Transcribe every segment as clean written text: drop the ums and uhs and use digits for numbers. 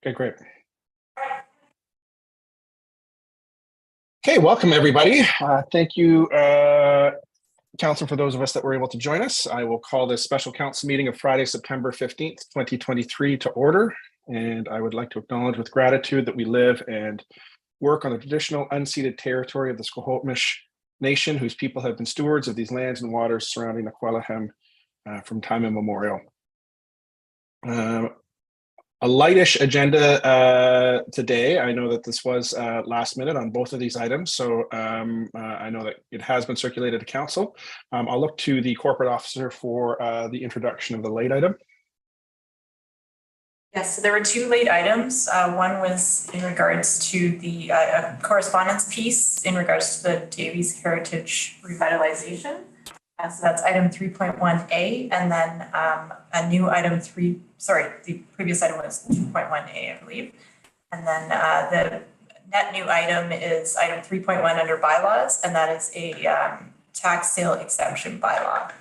Okay, great. Okay, welcome everybody. Thank you, Council, for those of us that were able to join us. I will call this special council meeting of Friday, September 15th, 2023 to order. And I would like to acknowledge with gratitude that we live and work on the traditional unceded territory of the Squamish Nation, whose people have been stewards of these lands and waters surrounding the Quellahem from time immemorial. A lightish agenda today. I know that this was last minute on both of these items, so I know that it has been circulated to council. I'll look to the corporate officer for the introduction of the late item. Yes, so there were two late items. One was in regards to the correspondence piece in regards to the Davies Heritage Revitalization. So that's item 3.1A, and then a new item the previous item was 2.1A, I believe. And then the net new item is item 3.1 under bylaws, and that is a tax sale exemption bylaw.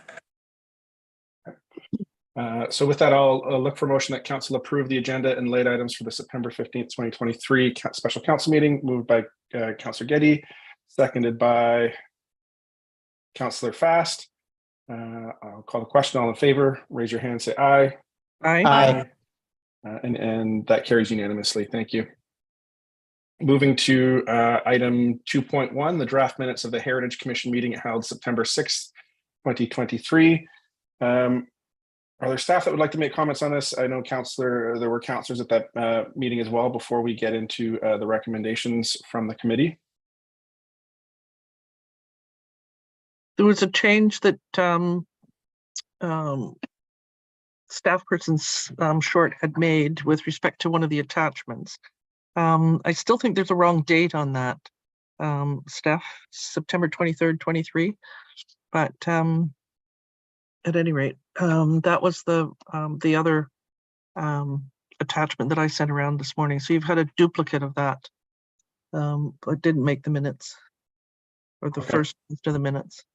So with that, I'll look for a motion that council approve the agenda and late items for the September 15th, 2023 special council meeting, moved by Councillor Getty, seconded by Councillor Fast. I'll call the question. All in favor, raise your hand, say aye. Aye. And that carries unanimously. Thank you. Moving to item 2.1, the draft minutes of the Heritage Commission meeting held September 6th, 2023. Are there staff that would like to make comments on this? I know there were councillors at that meeting as well before we get into the recommendations from the committee. There was a change that staff person Short had made with respect to one of the attachments. I still think there's a wrong date on that, Steph, September 23rd, 23. But at any rate, that was the other attachment that I sent around this morning. So you've had a duplicate of that, but didn't make the minutes or the first of the minutes.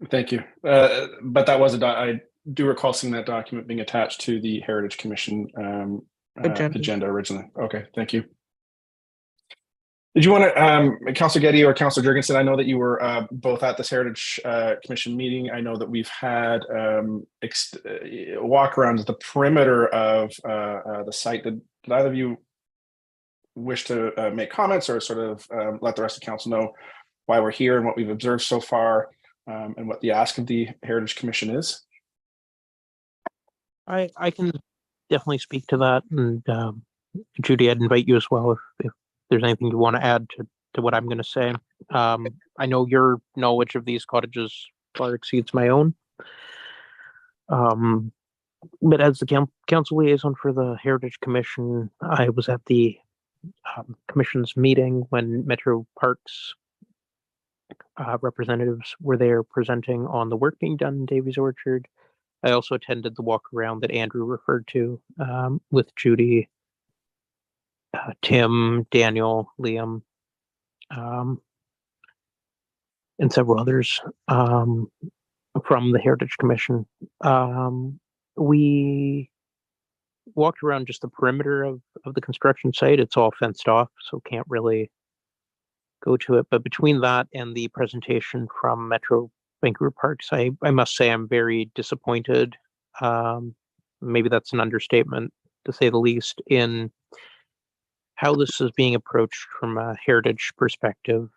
Thank you. But that was I do recall seeing that document being attached to the Heritage Commission agenda originally. Okay, thank you. Did you want to, Councillor Getty or Councillor Jurgensen, I know that you were both at this Heritage Commission meeting. I know that we've had walk around the perimeter of the site. Did either of you wish to make comments or sort of let the rest of council know why we're here and what we've observed so far and what the ask of the Heritage Commission is? I can definitely speak to that, and Judy, I'd invite you as well if there's anything you want to add to what I'm going to say. I know your knowledge of these cottages far exceeds my own. But as the council liaison for the Heritage Commission, I was at the commission's meeting when Metro Parks representatives were there presenting on the work being done in Davies Orchard. I also attended the walk around that Andrew referred to with Judy, Tim, Daniel, Liam, and several others from the Heritage Commission. We walked around just the perimeter of the construction site. It's all fenced off, so can't really go to it. But between that and the presentation from Metro Vancouver Parks, I must say I'm very disappointed. Maybe that's an understatement, to say the least, in how this is being approached from a heritage perspective.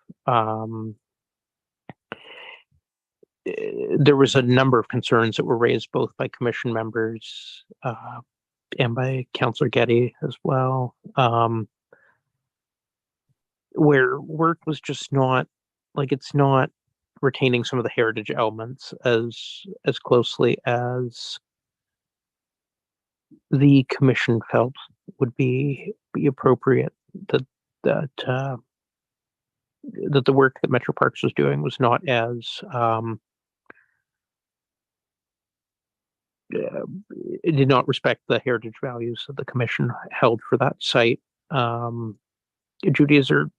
There was a number of concerns that were raised both by commission members and by Councillor Getty as well, where work was just not, like, it's not retaining some of the heritage elements as closely as the commission felt would be appropriate. That the work that Metro Parks was doing was not as it did not respect the heritage values that the commission held for that site. Judy, is there,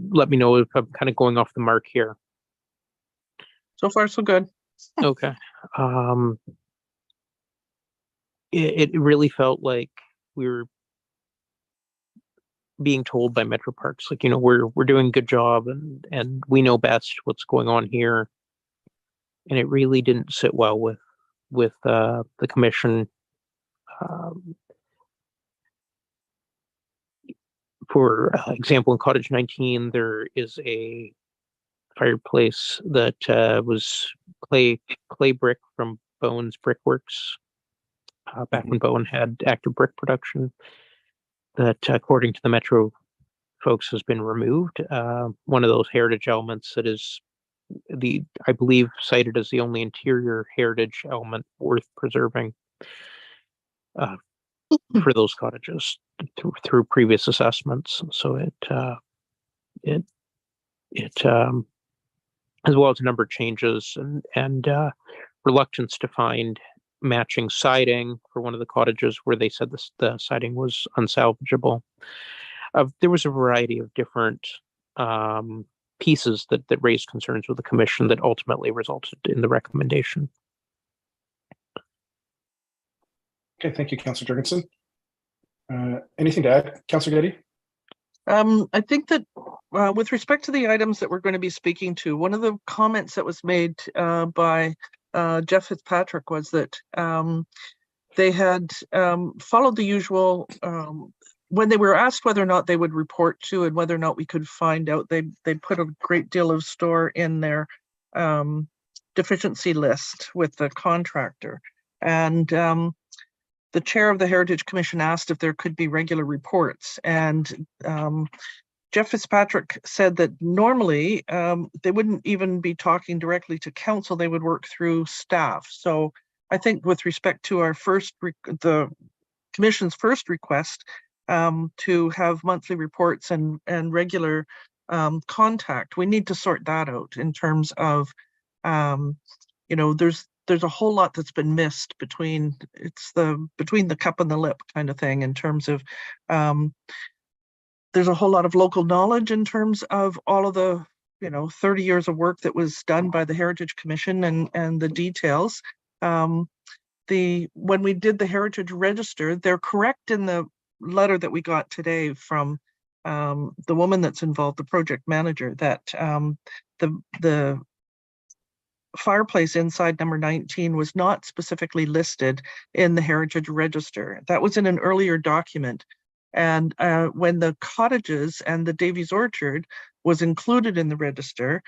let me know if I'm kind of going off the mark here. So far, so good. Okay. It really felt like we're being told by Metro Parks, like, we're doing a good job and we know best what's going on here. And it really didn't sit well with the commission. For example, in Cottage 19, there is a fireplace that was clay brick from Bowen's Brickworks, back when Bowen had active brick production, that according to the Metro folks has been removed. One of those heritage elements that is I believe cited as the only interior heritage element worth preserving for those cottages through previous assessments. So it as well as a number of changes and reluctance to find matching siding for one of the cottages where they said the siding was unsalvageable. There was a variety of different pieces that raised concerns with the commission that ultimately resulted in the recommendation. Okay, thank you, Councillor Jurgensen. Anything to add, Councillor Getty? I think that with respect to the items that we're going to be speaking to, one of the comments that was made by Jeff Fitzpatrick was that they had followed the usual, when they were asked whether or not they would report to and whether or not we could find out, they put a great deal of store in their deficiency list with the contractor. And the chair of the Heritage Commission asked if there could be regular reports. And Jeff Fitzpatrick said that normally they wouldn't even be talking directly to council, they would work through staff. So I think with respect to our the commission's first request to have monthly reports and regular contact, we need to sort that out in terms of, there's a whole lot that's been missed between the cup and the lip kind of thing in terms of there's a whole lot of local knowledge in terms of all of the 30 years of work that was done by the Heritage Commission and the details. When we did the Heritage Register, they're correct in the letter that we got today from the woman that's involved, the project manager, that the fireplace inside number 19 was not specifically listed in the Heritage Register. That was in an earlier document. And when the cottages and the Davies Orchard was included in the register,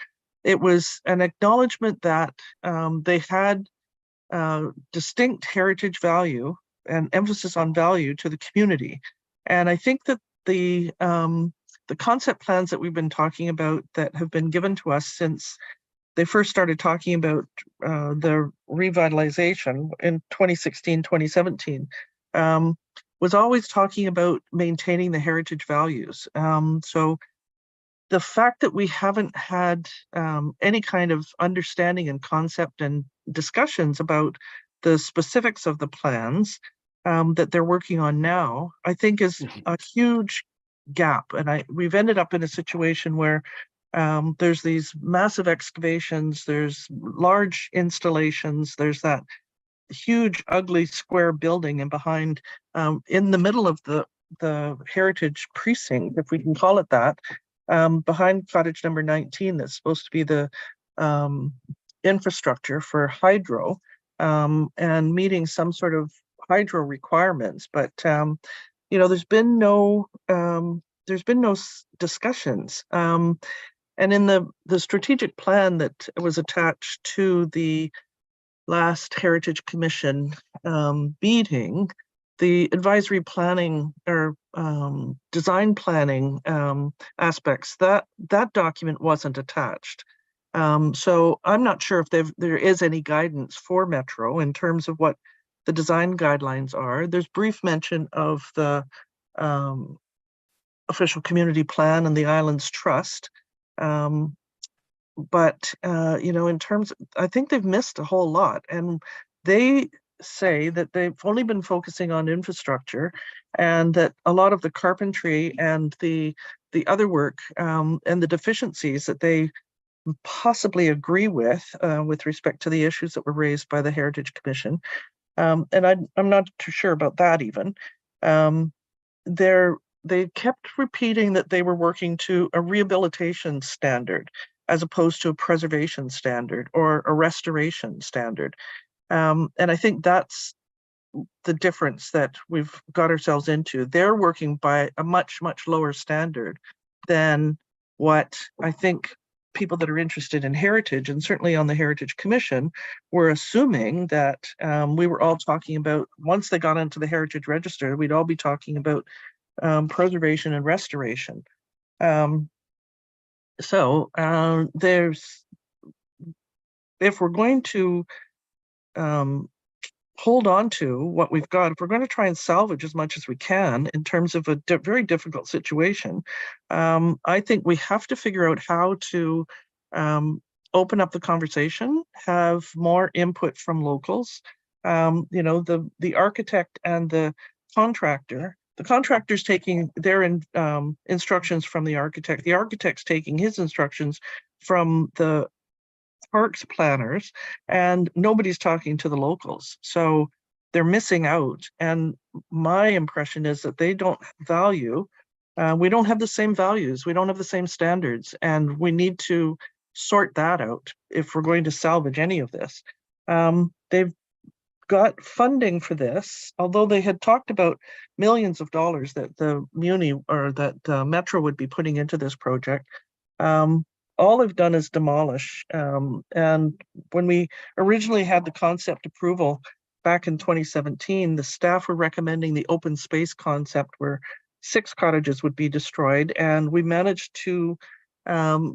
it was an acknowledgement that they had distinct heritage value and emphasis on value to the community. And I think that the concept plans that we've been talking about that have been given to us since they first started talking about the revitalization in 2016, 2017, was always talking about maintaining the heritage values. So the fact that we haven't had any kind of understanding and concept and discussions about the specifics of the plans that they're working on now, I think is a huge gap. And we've ended up in a situation where there's these massive excavations, there's large installations, there's that huge ugly square building, and behind in the middle of the heritage precinct, if we can call it that, behind cottage number 19, that's supposed to be the infrastructure for hydro and meeting some sort of hydro requirements. But there's been no discussions. And in the strategic plan that was attached to the last Heritage Commission meeting, the advisory planning or design planning aspects, that document wasn't attached. So I'm not sure if there is any guidance for Metro in terms of what the design guidelines are. There's brief mention of the official community plan and the Islands Trust. But in terms of, I think they've missed a whole lot, and they say that they've only been focusing on infrastructure, and that a lot of the carpentry and the other work and the deficiencies that they possibly agree with respect to the issues that were raised by the Heritage Commission. And I'm not too sure about that even. they kept repeating that they were working to a rehabilitation standard as opposed to a preservation standard or a restoration standard. And I think that's the difference that we've got ourselves into. They're working by a much, much lower standard than what I think people that are interested in heritage, and certainly on the Heritage Commission, were assuming that we were all talking about, once they got into the Heritage Register, we'd all be talking about preservation and restoration. There's, if we're going to hold on to what we've got, if we're going to try and salvage as much as we can in terms of a very difficult situation, I think we have to figure out how to open up the conversation, have more input from locals. You know, the architect and the contractor's taking their instructions from the architect's taking his instructions from the parks planners, and nobody's talking to the locals. So they're missing out. And my impression is that they don't value, we don't have the same values, we don't have the same standards, and we need to sort that out if we're going to salvage any of this. They've got funding for this, although they had talked about millions of dollars that the Muni or that Metro would be putting into this project. All they've done is demolish. And when we originally had the concept approval back in 2017, the staff were recommending the open space concept where 6 cottages would be destroyed. And we managed to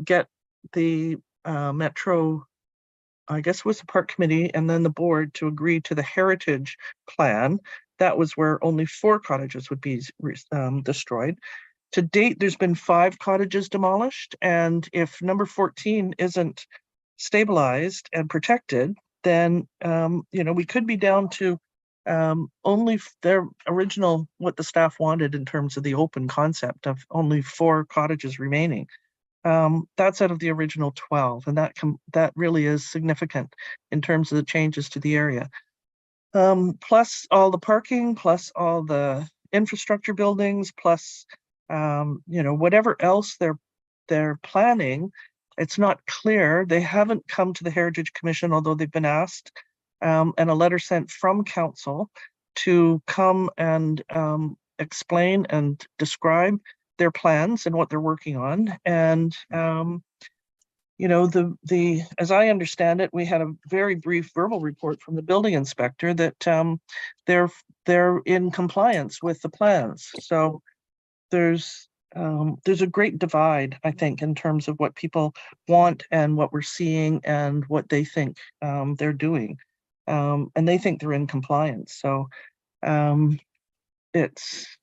get the Metro, I guess it was the park committee and then the board, to agree to the heritage plan. That was where only 4 cottages would be destroyed. To date, there's been 5 cottages demolished, and if number 14 isn't stabilized and protected, then you know, we could be down to only their original, what the staff wanted in terms of the open concept of only 4 cottages remaining. That's out of the original 12, and that really is significant in terms of the changes to the area. Plus all the parking, plus all the infrastructure buildings, plus you know, whatever else they're planning, it's not clear. They haven't come to the Heritage Commission, although they've been asked, and a letter sent from council to come and explain and describe their plans and what they're working on. And you know, as I understand it, we had a very brief verbal report from the building inspector that they're in compliance with the plans. So there's a great divide, I think, in terms of what people want and what we're seeing and what they think they're doing. And they think they're in compliance. So it's,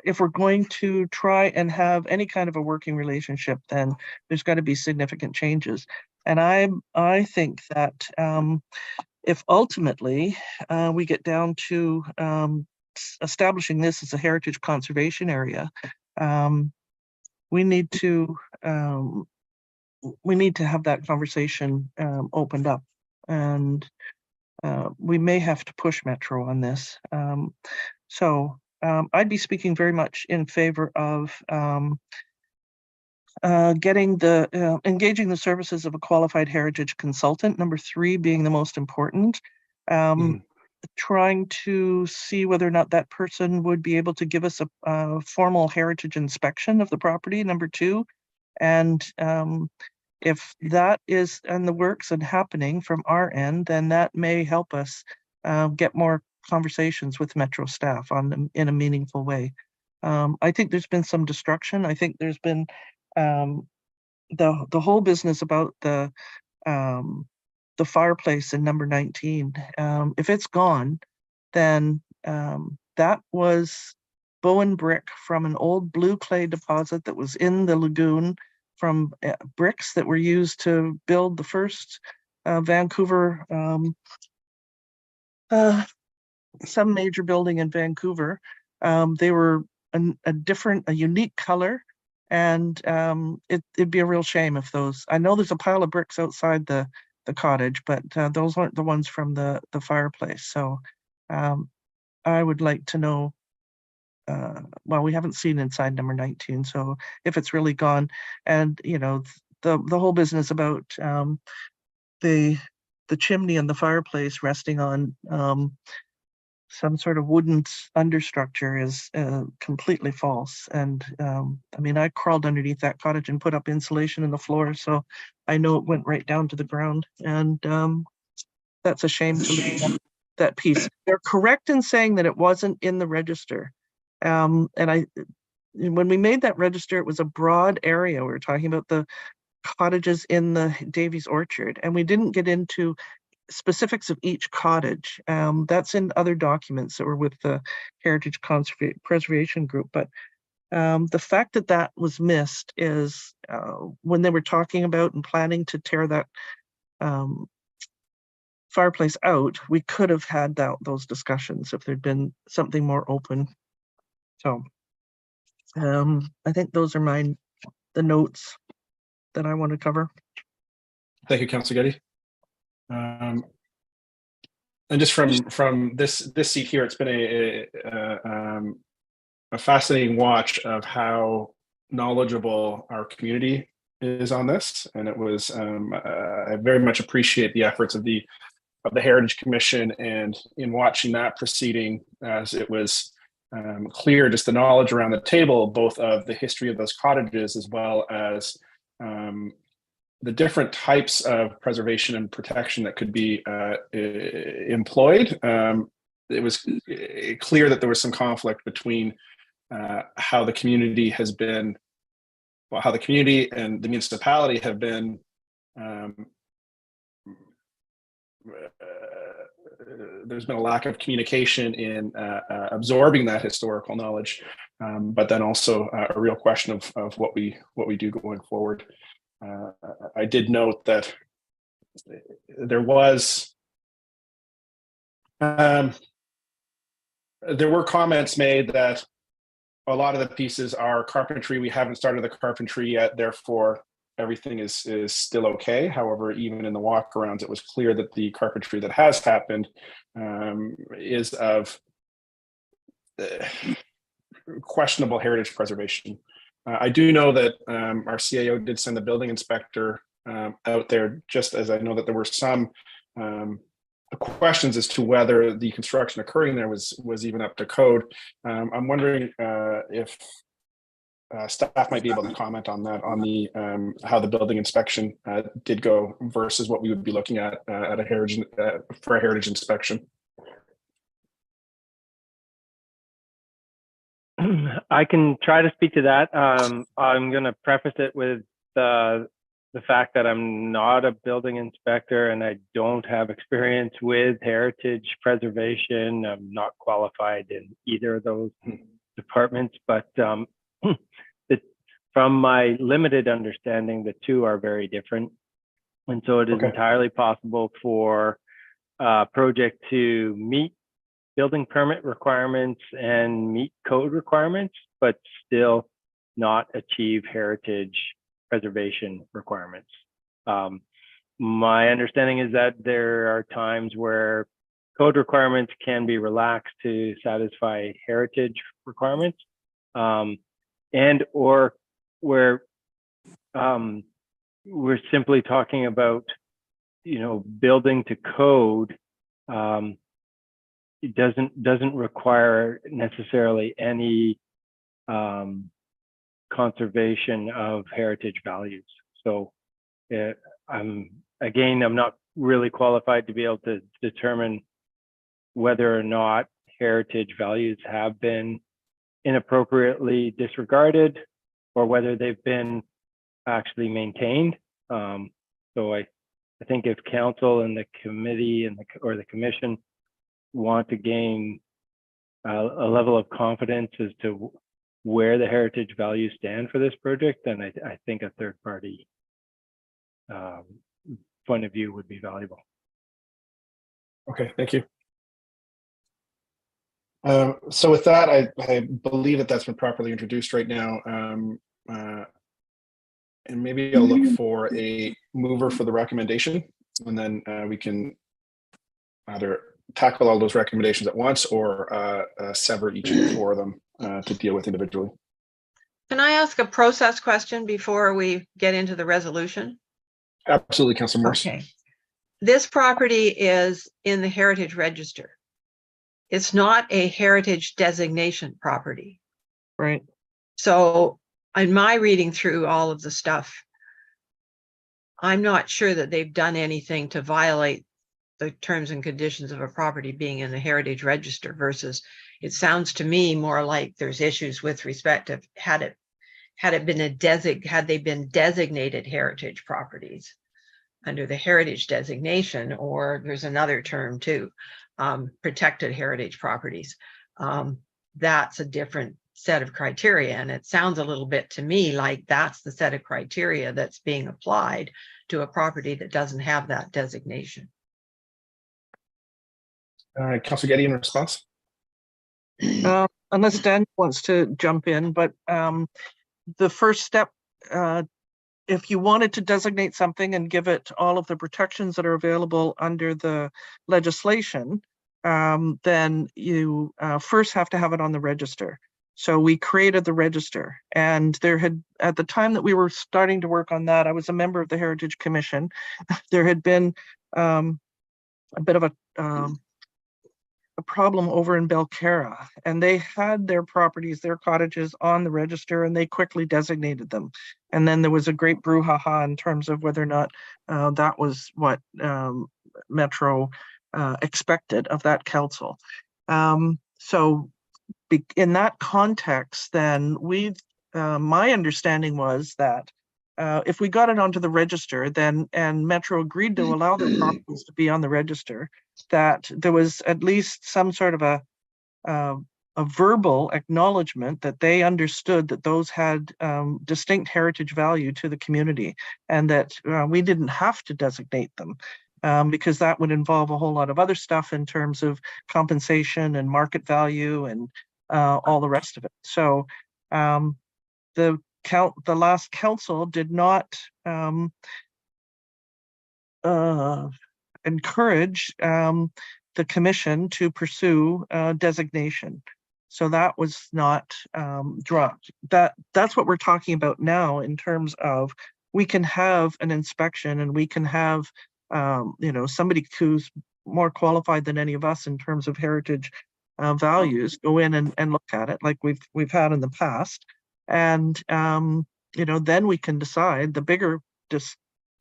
if we're going to try and have any kind of a working relationship, then there's got to be significant changes. And I think that if ultimately we get down to establishing this as a heritage conservation area, we need to have that conversation opened up, and we may have to push Metro on this. I'd be speaking very much in favor of engaging the services of a qualified heritage consultant, number 3 being the most important. Trying to see whether or not that person would be able to give us a formal heritage inspection of the property, number 2. And if that is in the works and happening from our end, then that may help us get more conversations with Metro staff on them in a meaningful way. I think there's been some destruction. I think there's been the whole business about the fireplace in number 19. If it's gone, then that was Bowen brick from an old blue clay deposit that was in the lagoon, from bricks that were used to build the first Vancouver, some major building in Vancouver. They were a unique color, and it'd be a real shame if those, I know there's a pile of bricks outside the cottage, but those aren't the ones from the fireplace. So I would like to know well, we haven't seen inside number 19, so if it's really gone, and the whole business about the chimney and the fireplace resting on some sort of wooden understructure is completely false. And I mean, I crawled underneath that cottage and put up insulation in the floor, so I know it went right down to the ground. And that's a shame to lose that piece. They're correct in saying that it wasn't in the register. And when we made that register, it was a broad area. We were talking about the cottages in the Davies Orchard, and we didn't get into specifics of each cottage. That's in other documents that were with the Heritage Preservation Group. But the fact that that was missed is when they were talking about and planning to tear that fireplace out, we could have had those discussions if there'd been something more open. So I think those are the notes that I want to cover. Thank you, Councillor Getty. And just from this seat here, it's been a fascinating watch of how knowledgeable our community is on this, and it was I very much appreciate the efforts of the Heritage Commission, and in watching that proceeding, as it was clear just the knowledge around the table, both of the history of those cottages as well as the different types of preservation and protection that could be employed. It was clear that there was some conflict between how the community has been, well, how the community and the municipality have been there's been a lack of communication in absorbing that historical knowledge, but then also a real question of what we do going forward. I did note that there were comments made that a lot of the pieces are carpentry. We haven't started the carpentry yet, therefore everything is still okay. However, even in the walkarounds, it was clear that the carpentry that has happened is of questionable heritage preservation. I do know that our CAO did send the building inspector out there, just as I know that there were some questions as to whether the construction occurring there was even up to code. I'm wondering if staff might be able to comment on that, on the how the building inspection did go versus what we would be looking at a heritage for a heritage inspection. I can try to speak to that. I'm going to preface it with the fact that I'm not a building inspector and I don't have experience with heritage preservation. I'm not qualified in either of those departments, but from my limited understanding, the two are very different. And so it is entirely possible for a project to meet building permit requirements and meet code requirements, but still not achieve heritage preservation requirements. My understanding is that there are times where code requirements can be relaxed to satisfy heritage requirements, and or where we're simply talking about, building to code. It doesn't require necessarily any conservation of heritage values. So I'm not really qualified to be able to determine whether or not heritage values have been inappropriately disregarded or whether they've been actually maintained. So I think if council and the committee or the commission want to gain a level of confidence as to where the heritage values stand for this project, then I think a third party point of view would be valuable. Okay, thank you. So with that, I believe that's been properly introduced right now. And maybe I'll look for a mover for the recommendation, and then we can either tackle all those recommendations at once or sever each of the four of them to deal with individually. Can I ask a process question before we get into the resolution? Absolutely, Councillor Morse. Okay. This property is in the Heritage Register. It's not a heritage designation property. Right. So in my reading through all of the stuff, I'm not sure that they've done anything to violate the terms and conditions of a property being in the Heritage Register versus it sounds to me more like there's issues with respect to had they been designated heritage properties under the heritage designation, or there's another term too, protected heritage properties. That's a different set of criteria. And it sounds a little bit to me like that's the set of criteria that's being applied to a property that doesn't have that designation. Councillor Getty, in response. Unless Dan wants to jump in, but the first step, if you wanted to designate something and give it all of the protections that are available under the legislation, then you first have to have it on the register. So we created the register, and there had, at the time that we were starting to work on that, I was a member of the Heritage Commission. There had been a bit of a problem over in Belcarra, and they had their properties, their cottages on the register, and they quickly designated them. And then there was a great brouhaha in terms of whether or not that was what Metro expected of that council. So in that context, then my understanding was that if we got it onto the register, then, and Metro agreed to allow their properties to be on the register, that there was at least some sort of a verbal acknowledgement that they understood that those had distinct heritage value to the community, and that we didn't have to designate them. Because that would involve a whole lot of other stuff in terms of compensation and market value and all the rest of it. So the last council did not encourage the commission to pursue designation. So that was not dropped. That's what we're talking about now in terms of we can have an inspection, and we can have somebody who's more qualified than any of us in terms of heritage values go in and look at it like we've had in the past. And then we can decide. The bigger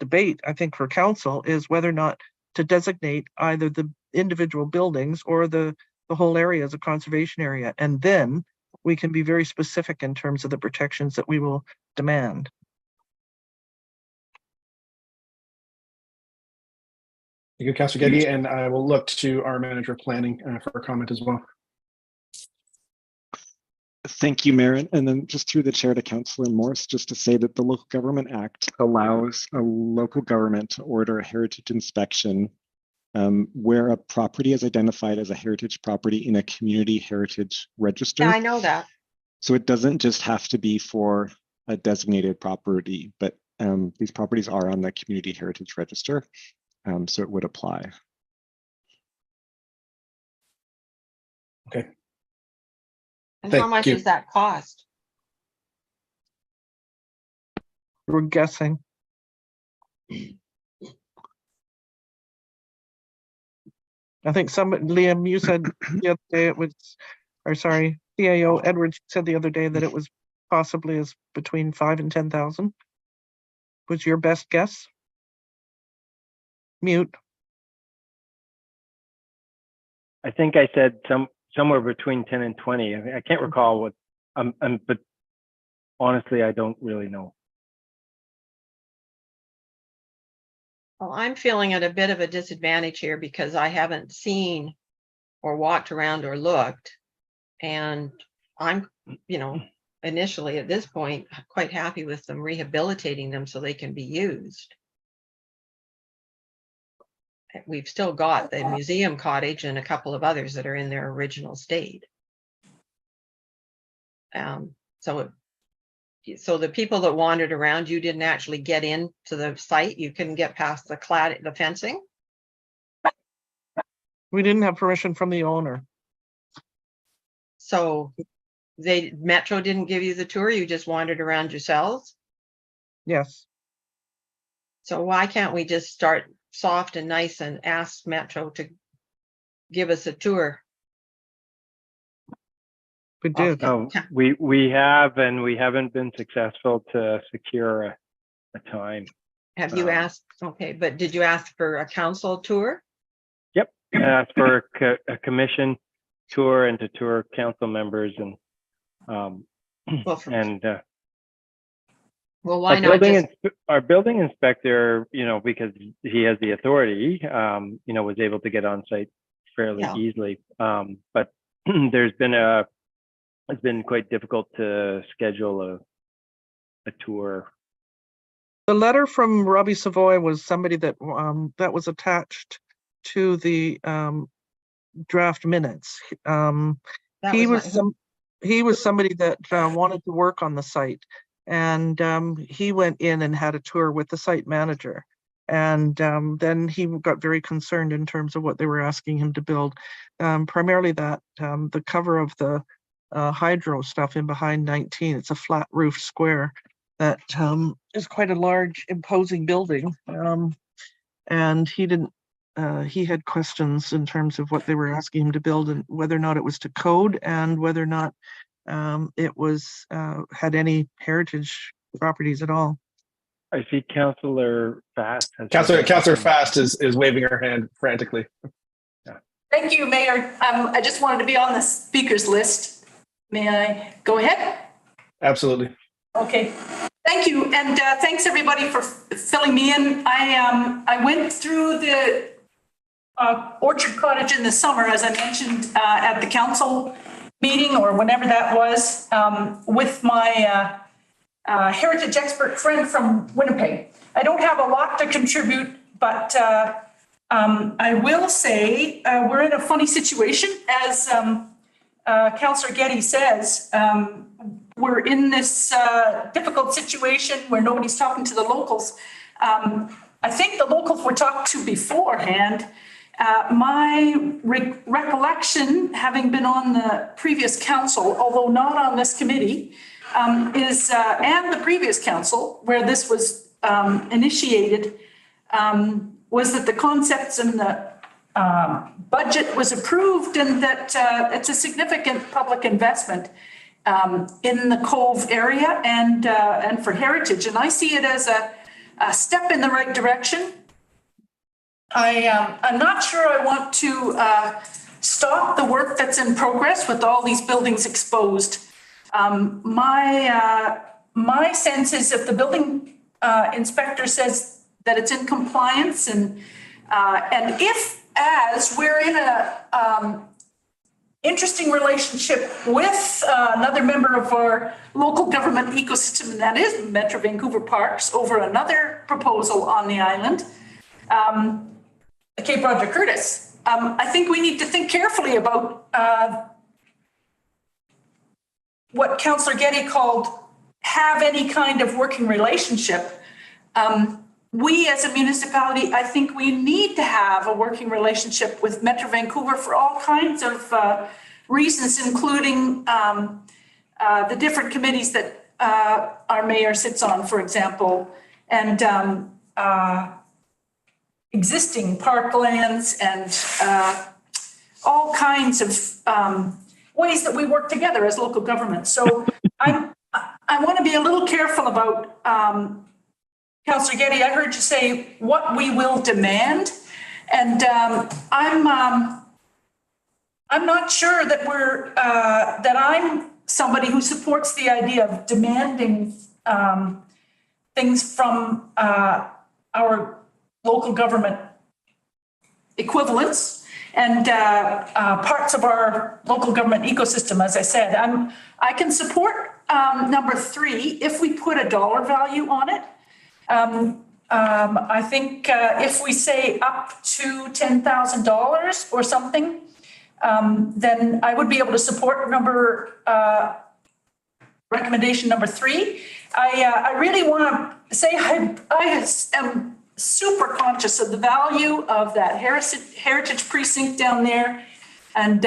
debate, I think, for council is whether or not to designate either the individual buildings or the whole area as a conservation area. And then we can be very specific in terms of the protections that we will demand. Thank you, Councillor Getty, and I will look to our manager of planning for a comment as well. Thank you, Mayor. And then just through the chair to Councillor Morse, just to say that the Local Government Act allows a local government to order a heritage inspection where a property is identified as a heritage property in a community heritage register. Yeah, I know that. So it doesn't just have to be for a designated property, but these properties are on the community heritage register. So it would apply. Okay. And Thank how much you. does that cost? We're guessing. I think Liam, you said the other day it was, or sorry, CAO Edwards said the other day that it was possibly as between 5,000 and 10,000. Was your best guess? Mute. I think I said somewhere between 10 and 20. I can't recall what, but honestly, I don't really know. Well, I'm feeling at a bit of a disadvantage here because I haven't seen or walked around or looked. And I'm, initially at this point, quite happy with them rehabilitating them so they can be used. We've still got the museum cottage and a couple of others that are in their original state. So the people that wandered around, you didn't actually get into the site. You couldn't get past the fencing. We didn't have permission from the owner. So Metro didn't give you the tour, you just wandered around yourselves? Yes. So why can't we just start soft and nice and ask Metro to give us a tour? We did. Oh, we have, and we haven't been successful to secure a time. Have you asked? Okay, but did you ask for a council tour? Yep, asked for a commission tour and to tour council members and Well, why not just? Our building inspector, you know, because he has the authority, you know, was able to get on site fairly easily. But it's been quite difficult to schedule a tour. The letter from Robbie Savoy was somebody that that was attached to the draft minutes. He was somebody that wanted to work on the site, and he went in and had a tour with the site manager, and then he got very concerned in terms of what they were asking him to build, primarily that the cover of the hydro stuff in behind 19. It's a flat roof square that is quite a large, imposing building, and he had questions in terms of what they were asking him to build and whether or not it was to code and whether or not it was had any heritage properties at all. I see Councillor Fast. Councillor Fast is waving her hand frantically. Thank you, Mayor. I just wanted to be on the speakers list. May I go ahead? Absolutely. Okay. Thank you, and thanks everybody for filling me in. I went through the Orchard Cottage in the summer, as I mentioned at the council meeting or whenever that was, with my heritage expert friend from Winnipeg. I don't have a lot to contribute, but I will say we're in a funny situation, as Councillor Getty says. We're in this difficult situation where nobody's talking to the locals. I think the locals were talked to beforehand. My recollection, having been on the previous council, although not on this committee, is, and the previous council where this was initiated, was that the concepts and the budget was approved and that it's a significant public investment in the Cove area and for heritage. And I see it as a step in the right direction. I'm not sure I want to stop the work that's in progress with all these buildings exposed. My sense is if the building inspector says that it's in compliance and if, as we're in a interesting relationship with another member of our local government ecosystem, and that is Metro Vancouver Parks, over another proposal on the island, Cape Roger Curtis. I think we need to think carefully about what Councillor Getty called have any kind of working relationship. We as a municipality, I think we need to have a working relationship with Metro Vancouver for all kinds of reasons, including the different committees that our mayor sits on, for example, and existing parklands and all kinds of ways that we work together as local government. So I want to be a little careful about Councillor Getty, I heard you say what we will demand, and I'm not sure that that I'm somebody who supports the idea of demanding things from our local government equivalents and parts of our local government ecosystem. As I said, I can support number 3 if we put a dollar value on it. I think if we say up to $10,000 or something, then I would be able to support recommendation number 3. I really want to say I am super conscious of the value of that heritage precinct down there, and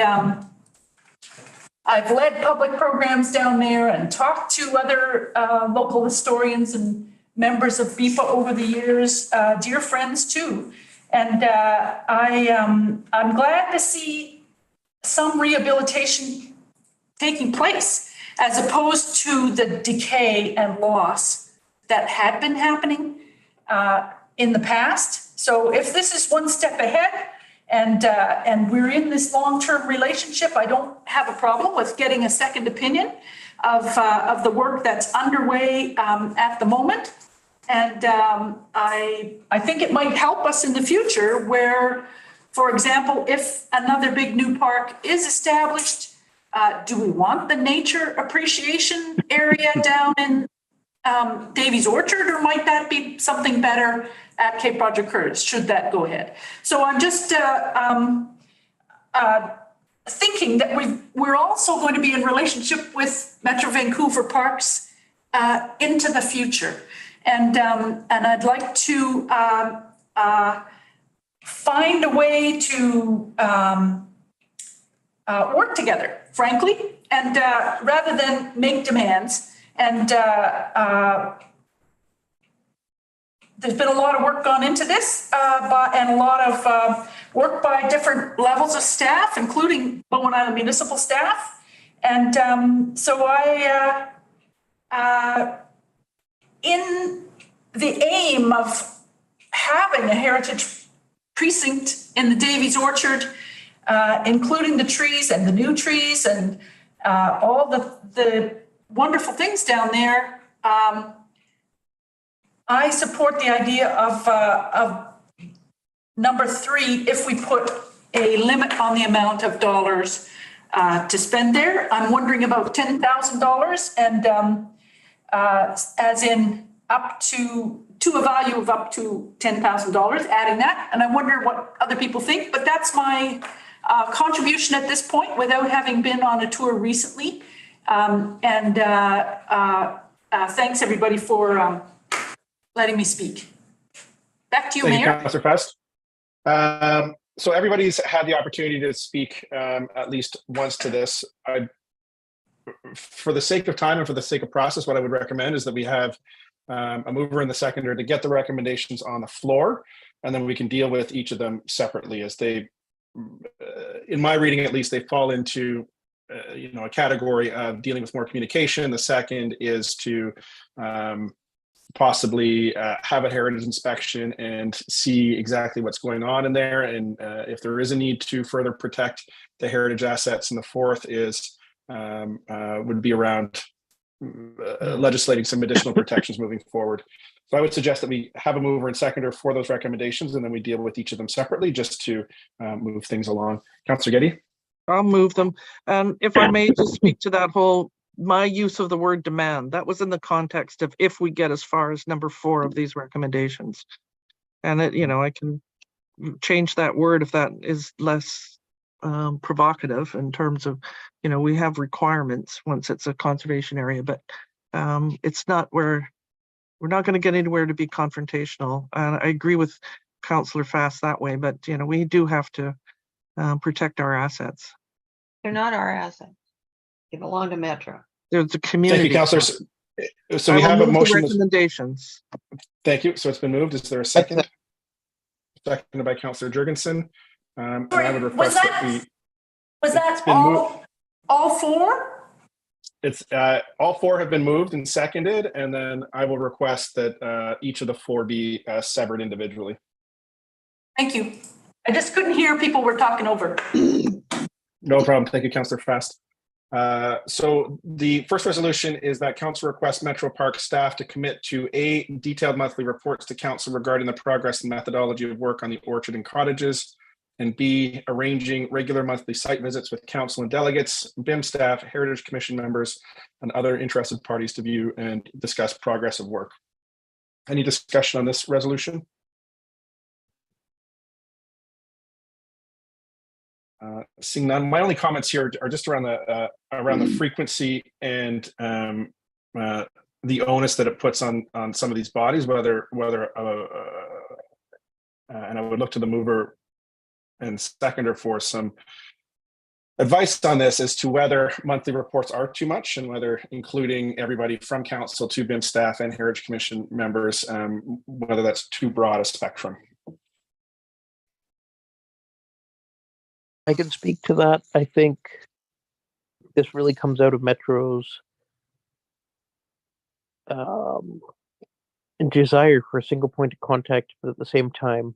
I've led public programs down there and talked to other local historians and members of BIPA over the years, dear friends too. And I'm glad to see some rehabilitation taking place as opposed to the decay and loss that had been happening in the past. So if this is one step ahead and we're in this long-term relationship, I don't have a problem with getting a second opinion of the work that's underway at the moment. And I think it might help us in the future where, for example, if another big new park is established, do we want the nature appreciation area down in Davies Orchard, or might that be something better at Cape Roger Curtis, should that go ahead? So I'm just thinking that we're also going to be in relationship with Metro Vancouver Parks into the future. And I'd like to find a way to work together, frankly, and rather than make demands. And there's been a lot of work gone into this and a lot of work by different levels of staff, including Bowen Island municipal staff. And so in the aim of having a heritage precinct in the Davies Orchard, including the trees and the new trees and all the wonderful things down there, I support the idea of number 3, if we put a limit on the amount of dollars to spend there. I'm wondering about $10,000 and as in up to a value of up to $10,000, adding that. And I wonder what other people think, but that's my contribution at this point without having been on a tour recently. Thanks everybody for letting me speak. Back to you, Thank you, Mayor. Councillor Fest. So everybody's had the opportunity to speak at least once to this. For the sake of time and for the sake of process, what I would recommend is that we have a mover and the seconder to get the recommendations on the floor, and then we can deal with each of them separately as they, in my reading at least, they fall into a category of dealing with more communication. The second is to possibly have a heritage inspection and see exactly what's going on in there, and if there is a need to further protect the heritage assets. And the fourth is would be around legislating some additional protections moving forward. So I would suggest that we have a mover and seconder for those recommendations, and then we deal with each of them separately just to move things along. Councillor Getty? I'll move them. And if I may just speak to that whole, my use of the word demand, that was in the context of if we get as far as number 4 of these recommendations. And I can change that word if that is less provocative in terms of, we have requirements once it's a conservation area, but it's not where we're not going to get anywhere to be confrontational. And I agree with Councillor Fast that way, but we do have to protect our assets. They're not our assets. They belong to Metro. There's a community. Thank you, councillors. So we have a motion. Recommendations. Thank you. So it's been moved. Is there a second? Seconded by Councillor Jurgensen. And I would request that we. Was that all 4? It's all 4 have been moved and seconded, and then I will request that each of the 4 be severed individually. Thank you. I just couldn't hear, people were talking over. No problem. Thank you, Councillor Fast. So the first resolution is that council requests Metro Park staff to commit to A, detailed monthly reports to council regarding the progress and methodology of work on the orchard and cottages, and B, arranging regular monthly site visits with council and delegates, BIM staff, Heritage Commission members, and other interested parties to view and discuss progress of work. Any discussion on this resolution? Seeing none, my only comments here are just around the frequency and the onus that it puts on some of these bodies, whether and I would look to the mover and seconder for some advice on this as to whether monthly reports are too much and whether including everybody from council to BIM staff and Heritage Commission members, whether that's too broad a spectrum. I can speak to that. I think this really comes out of Metro's desire for a single point of contact, but at the same time,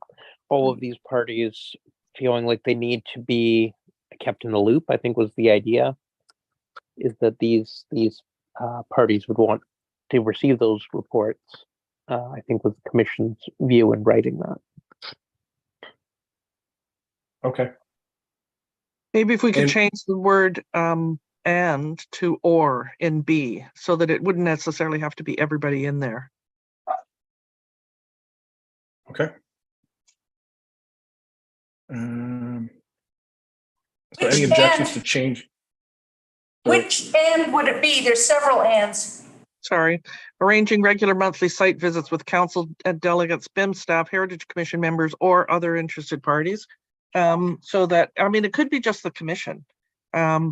all of these parties feeling like they need to be kept in the loop, I think was the idea, is that these parties would want to receive those reports. I think was the commission's view in writing that. Okay. Maybe if we could And- change the word and to or in B, so that it wouldn't necessarily have to be everybody in there. Okay. So any Which objections and? to change? Which and would it be? There's several ands. Sorry, arranging regular monthly site visits with council and delegates, BIM staff, Heritage Commission members, or other interested parties. So that, I mean, it could be just the commission. I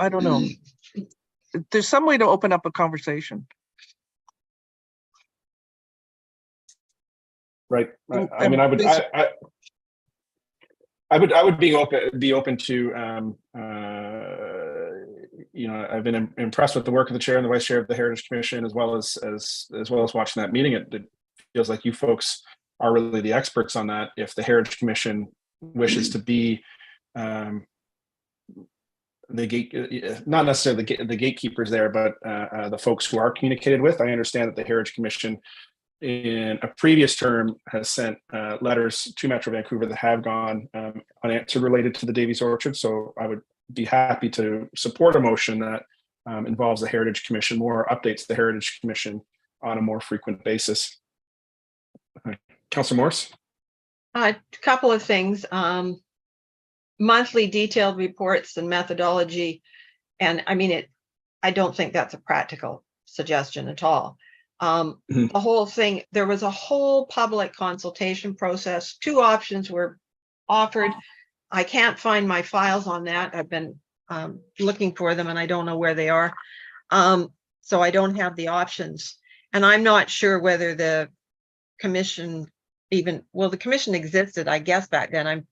don't know. There's some way to open up a conversation. Right. I mean, I would be open to, you know, I've been impressed with the work of the chair and the vice chair of the Heritage Commission, as well as watching that meeting. It feels like you folks are really the experts on that. If the Heritage Commission wishes to be the gate, not necessarily the gatekeepers there, but the folks who are communicated with. I understand that the Heritage Commission in a previous term has sent letters to Metro Vancouver that have gone unanswered related to the Davies Orchard. So I would be happy to support a motion that involves the Heritage Commission, more updates the Heritage Commission on a more frequent basis. Councillor Morse? A couple of things. Monthly detailed reports and methodology. And I mean, I don't think that's a practical suggestion at all. The whole thing, there was a whole public consultation process. 2 options were offered. I can't find my files on that. I've been looking for them and I don't know where they are. So I don't have the options. And I'm not sure whether the commission the commission existed, I guess, back then.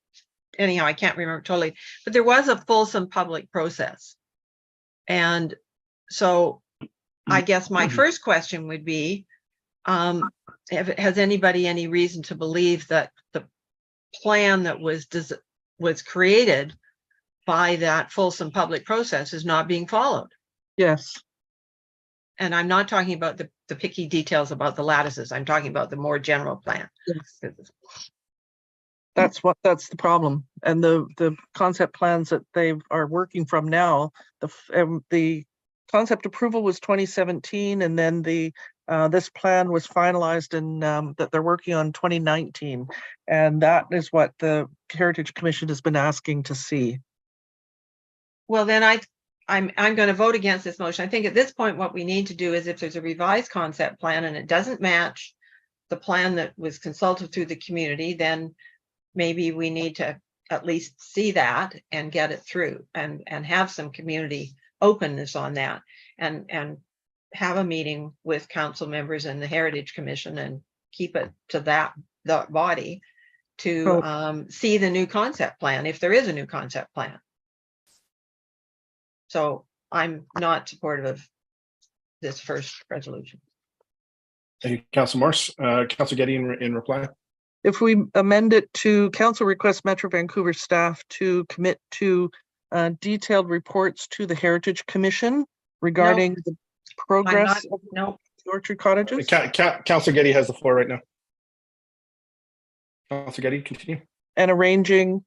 Anyhow, I can't remember totally, but there was a fulsome public process. And so I guess my first question would be, has anybody any reason to believe that the plan that was created by that fulsome public process is not being followed? Yes. And I'm not talking about the picky details about the lattices. I'm talking about the more general plan. Yes. That's the problem. And the concept plans that they are working from now, the concept approval was 2017, and then this plan was finalized in that they're working on 2019, and that is what the Heritage Commission has been asking to see. Well, then I'm going to vote against this motion. I think at this point, what we need to do is, if there's a revised concept plan and it doesn't match the plan that was consulted through the community, then maybe we need to at least see that and get it through and have some community openness on that, and have a meeting with council members and the Heritage Commission and keep it to that body to see the new concept plan, if there is a new concept plan. So I'm not supportive of this first resolution. Thank you, Councillor Morse. Councillor Getty in reply. If we amend it to council requests Metro Vancouver staff to commit to detailed reports to the Heritage Commission regarding the progress of No, orchard cottages. Councillor Getty has the floor right now. Councillor Getty, continue. And arranging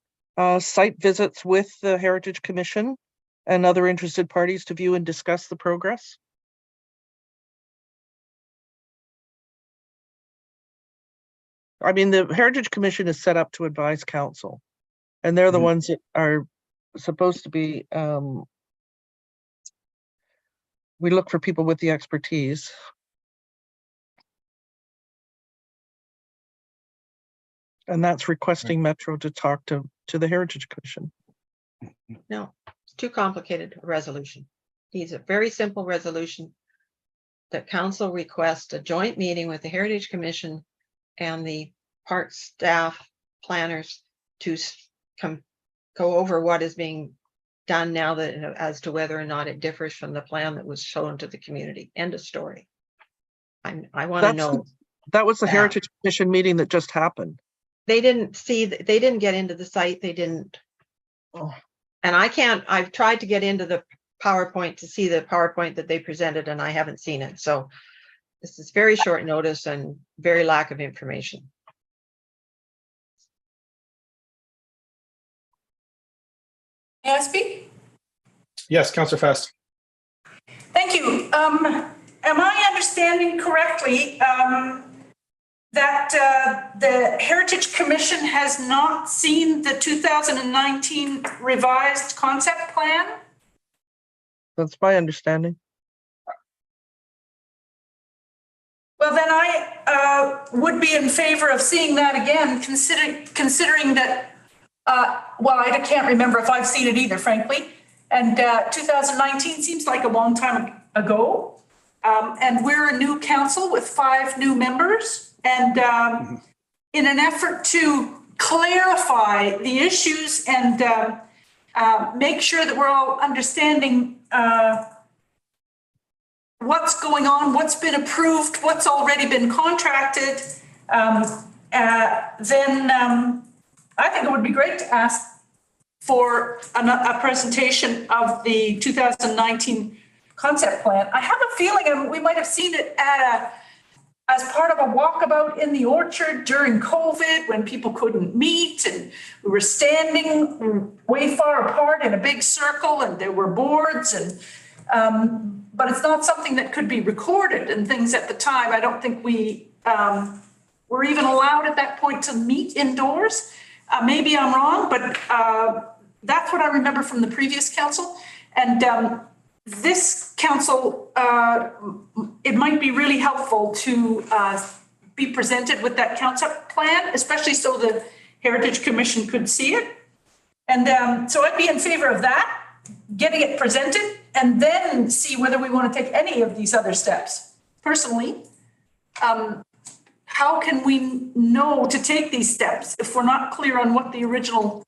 site visits with the Heritage Commission and other interested parties to view and discuss the progress. I mean, the Heritage Commission is set up to advise council, and they're the ones that are supposed to be, we look for people with the expertise. And that's requesting Metro to talk to the Heritage Commission. No, it's too complicated, a resolution. Needs a very simple resolution. That council request a joint meeting with the Heritage Commission and the park staff planners to go over what is being done now, that as to whether or not it differs from the plan that was shown to the community. End of story. I want to That's know. That was the Yeah. Heritage Commission meeting that just happened. They didn't get into the site. They didn't. Oh. And I've tried to get into the PowerPoint to see the PowerPoint that they presented, and I haven't seen it. So this is very short notice and very lack of information. May I speak? Yes, Councillor Fest. Thank you. Am I understanding correctly that the Heritage Commission has not seen the 2019 revised concept plan? That's my understanding. Well, then I would be in favor of seeing that again, considering that, well, I can't remember if I've seen it either, frankly. And 2019 seems like a long time ago. And we're a new council with 5 new members. And in an effort to clarify the issues and make sure that we're all understanding what's going on, what's been approved, what's already been contracted, then I think it would be great to ask for a presentation of the 2019 concept plan. I have a feeling we might have seen it as part of a walkabout in the orchard during COVID when people couldn't meet and we were standing way far apart in a big circle and there were boards and but it's not something that could be recorded and things at the time. I don't think we were even allowed at that point to meet indoors. Maybe I'm wrong, but that's what I remember from the previous council. And this council, it might be really helpful to be presented with that concept plan, especially so the Heritage Commission could see it. And so I'd be in favor of that, getting it presented, and then see whether we want to take any of these other steps. Personally, how can we know to take these steps if we're not clear on what the original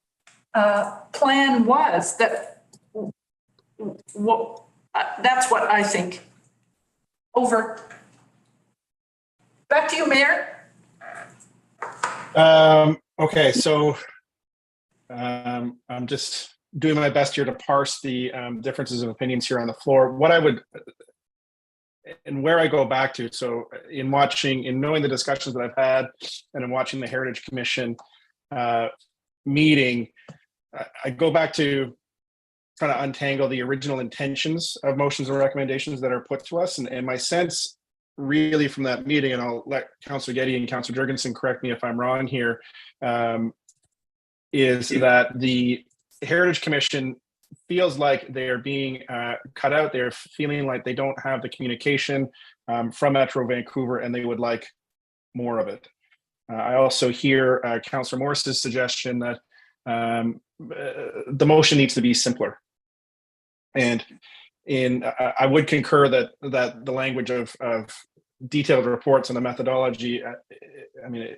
plan was? That's what I think. Over. Back to you, Mayor. Okay, so I'm just doing my best here to parse the differences of opinions here on the floor. What I would, and where I go back to, so in knowing the discussions that I've had and in watching the Heritage Commission meeting, I go back to trying to untangle the original intentions of motions and recommendations that are put to us. And my sense really from that meeting, and I'll let Councillor Getty and Councillor Jurgensen correct me if I'm wrong here, is that the Heritage Commission feels like they're being cut out. They're feeling like they don't have the communication from Metro Vancouver and they would like more of it. I also hear Councillor Morris's suggestion that the motion needs to be simpler. And I would concur that the language of detailed reports and the methodology, I mean,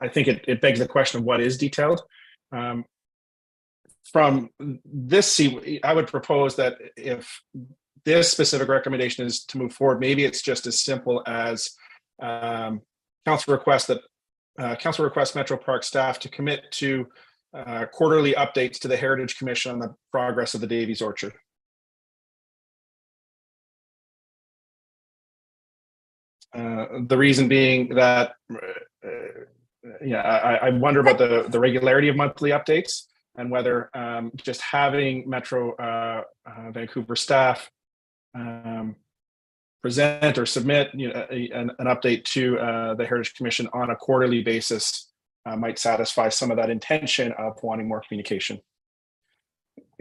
I think it begs the question of what is detailed. From this seat, I would propose that if this specific recommendation is to move forward, maybe it's just as simple as council requests Metro Park staff to commit to quarterly updates to the Heritage Commission on the progress of the Davies Orchard. The reason being that I wonder about the regularity of monthly updates and whether just having Metro Vancouver staff present or submit an update to the Heritage Commission on a quarterly basis might satisfy some of that intention of wanting more communication.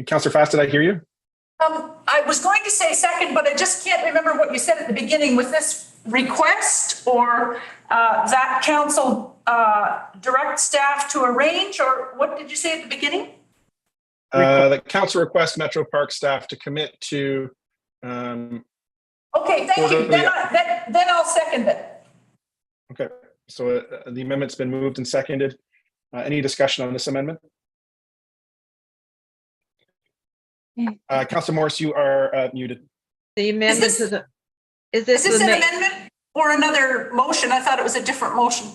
Councillor Fast, did I hear you? I was going to say second, but I just can't remember what you said at the beginning. Was this request or that council direct staff to arrange, or what did you say at the beginning? The council requests Metro Park staff to commit to, Okay, thank you. Quarterly- Then I'll second it. okay, so the amendment's been moved and seconded. Any discussion on this amendment? Councilor Morse, you are muted. The amendment this- to the, is Is this this the an ma- amendment or another motion? I thought it was a different motion.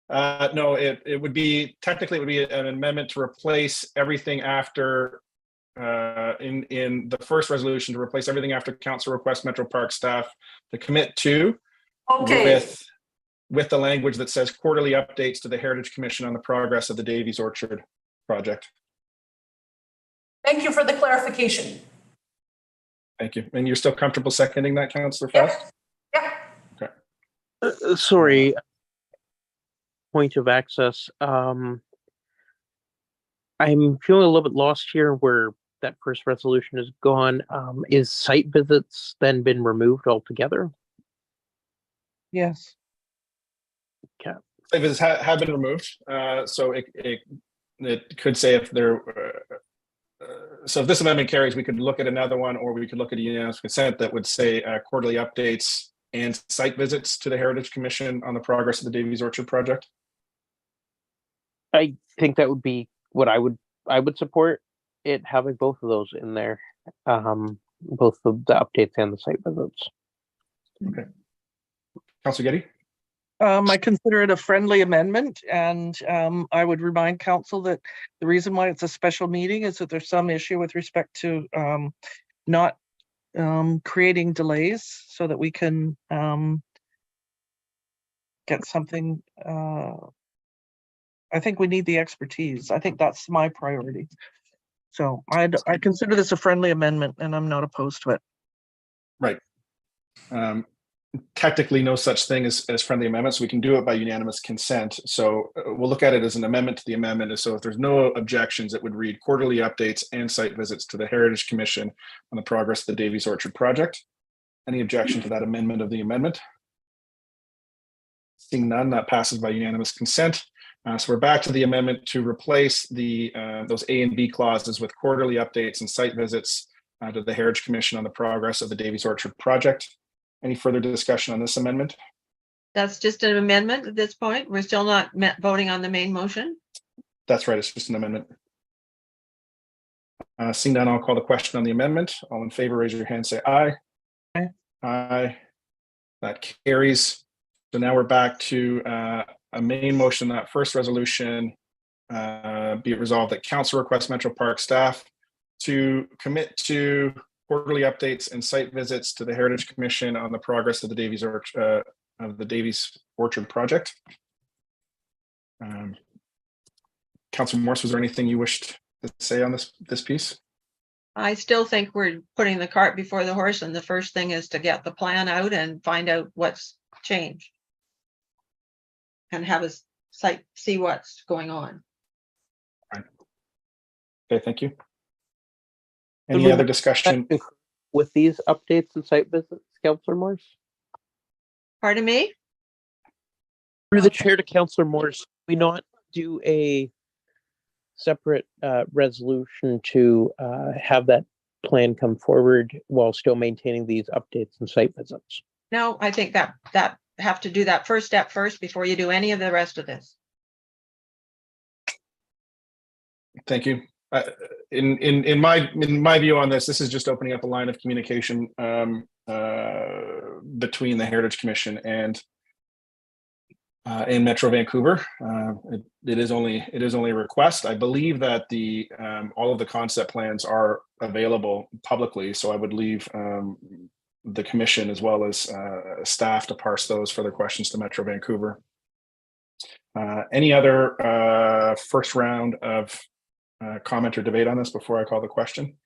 No, it would be, technically it would be an amendment to replace everything after, in the first resolution, to replace everything after council requests Metro Park staff to commit to Okay, with the language that says quarterly updates to the Heritage Commission on the progress of the Davies Orchard project. thank you for the clarification. Thank you. And you're still comfortable seconding that, Councillor Yep. Faust? Yeah, Sorry. Point of access. I'm feeling a little bit lost here where that first resolution is gone. Is site visits then been removed altogether? Yes. Site visits have been removed, so it could say if there. So if this amendment carries, we could look at another one, or we could look at a unanimous consent that would say quarterly updates and site visits to the Heritage Commission on the progress of the Davies Orchard project. I think that would be what I would support it having both of those in there. Both the updates and the site visits. Councilor Getty? I consider it a friendly amendment, and I would remind council that the reason why it's a special meeting is that there's some issue with respect to not creating delays so that we can get something. I think we need the expertise. I think that's my priority. So I consider this a friendly amendment, and I'm not opposed to it. Right. Technically, no such thing as friendly amendments. We can do it by unanimous consent. So we'll look at it as an amendment to the amendment. So if there's no objections, it would read quarterly updates and site visits to the Heritage Commission on the progress of the Davies Orchard project. Any objection to that amendment of the amendment? Seeing none, that passes by unanimous consent. So we're back to the amendment to replace the those A and B clauses with quarterly updates and site visits to the Heritage Commission on the progress of the Davies Orchard project. Any further discussion on this amendment? That's just an amendment at this point. We're still not voting on the main motion. That's right, it's just an amendment. Seeing none, I'll call the question on the amendment. All in favor, raise your hand, say aye. Aye. Aye. That carries. So now we're back to a main motion, that first resolution, be it resolved that council requests Metro Park staff to commit to quarterly updates and site visits to the Heritage Commission on the progress of the Davies Orchard project. Councilor Morse, was there anything you wished to say on this piece? I still think we're putting the cart before the horse, and the first thing is to get the plan out and find out what's changed. And have a site, see what's going on. Okay, thank you. Any other discussion? With these updates and site visits, Councillor Morse? Pardon me? Through the chair to Councillor Morse, we not do a separate resolution to have that plan come forward while still maintaining these updates and site visits? No, I think that have to do that first step first before you do any of the rest of this. Thank you. In my view on this is just opening up a line of communication between the Heritage Commission and Metro Vancouver. It is only a request. I believe that all of the concept plans are available publicly, so I would leave the commission as well as staff to parse those further questions to Metro Vancouver. Any other first round of comment or debate on this before I call the question?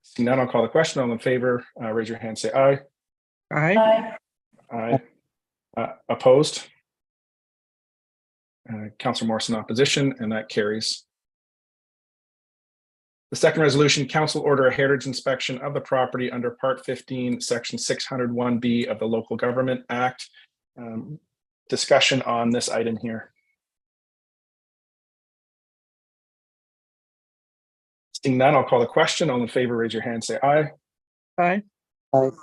See none, I'll call the question. All in favor, raise your hand, say aye. Aye. Aye. Opposed? Councillor Morse in opposition, and that carries. The second resolution, council order a heritage inspection of the property under Part 15, Section 601B of the Local Government Act. Discussion on this item here. Seeing none, I'll call the question. All in favor, raise your hand, say aye. Aye. All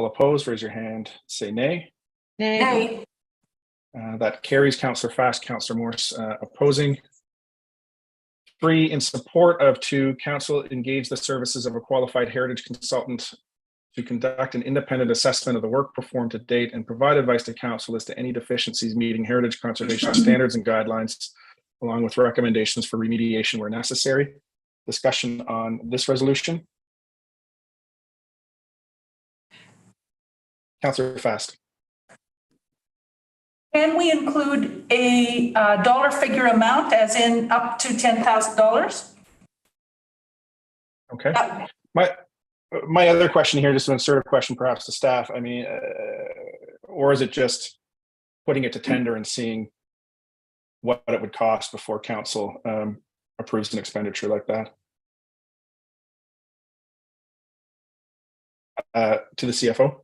opposed, raise your hand, say nay. Nay. That carries. Councillor Fast, Councillor Morse opposing. 3, in support of 2, council engage the services of a qualified heritage consultant to conduct an independent assessment of the work performed to date and provide advice to council as to any deficiencies meeting heritage conservation standards and guidelines, along with recommendations for remediation where necessary. Discussion on this resolution. Councillor Fast. Can we include a dollar figure amount, as in up to $10,000? Okay. My other question here, just to insert a question perhaps to staff, I mean, or is it just putting it to tender and seeing what it would cost before council approves an expenditure like that? To the CFO.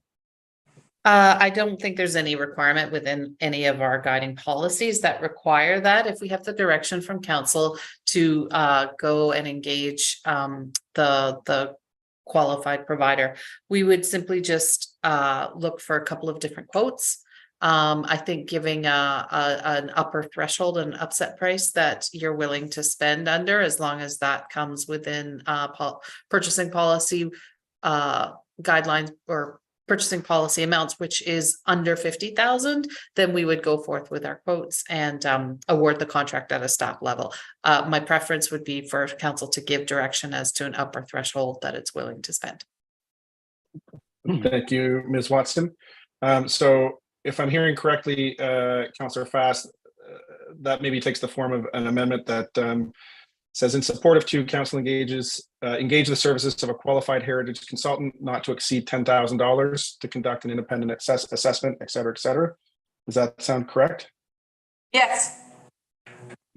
I don't think there's any requirement within any of our guiding policies that require that. If we have the direction from council to go and engage the qualified provider, we would simply just look for a couple of different quotes. I think giving an upper threshold and upset price that you're willing to spend under, as long as that comes within purchasing policy guidelines or purchasing policy amounts, which is under 50,000, then we would go forth with our quotes and award the contract at a staff level. My preference would be for council to give direction as to an upper threshold that it's willing to spend. Thank you, Ms. Watson. So if I'm hearing correctly, Councillor Fast, that maybe takes the form of an amendment that says, in support of 2, council engage the services of a qualified heritage consultant not to exceed $10,000 to conduct an independent assessment, et cetera, et cetera. Does that sound correct? Yes.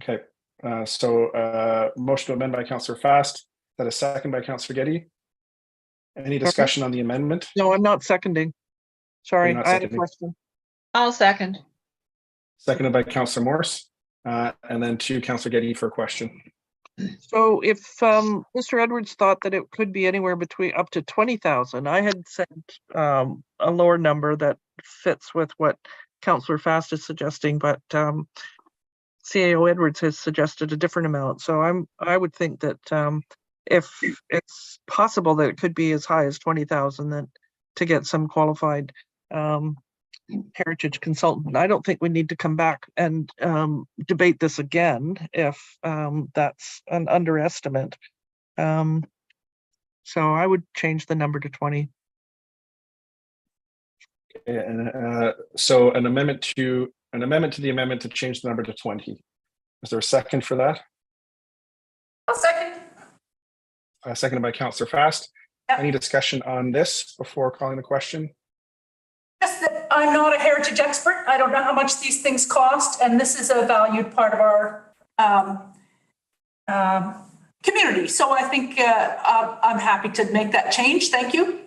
Okay. Motion to amend by Councillor Fast. Is that a second by Councillor Getty? Any discussion on the amendment? No, I'm not seconding. Sorry, You're not I had a seconding. question. I'll second. Seconded by Councillor Morse, and then to Councillor Getty for a question. So if Mr. Edwards thought that it could be anywhere between up to 20,000, I had said a lower number that fits with what Councillor Fast is suggesting, but CAO Edwards has suggested a different amount. So I would think that if it's possible that it could be as high as 20,000, then to get some qualified heritage consultant. I don't think we need to come back and debate this again if that's an underestimate. So I would change the number to 20. And so an amendment to the amendment to change the number to 20. Is there a second for that? I'll second. Seconded by Councillor Fast. Yep. Any discussion on this before calling the question? Just that I'm not a heritage expert. I don't know how much these things cost, and this is a valued part of our community. So I think I'm happy to make that change. Thank you.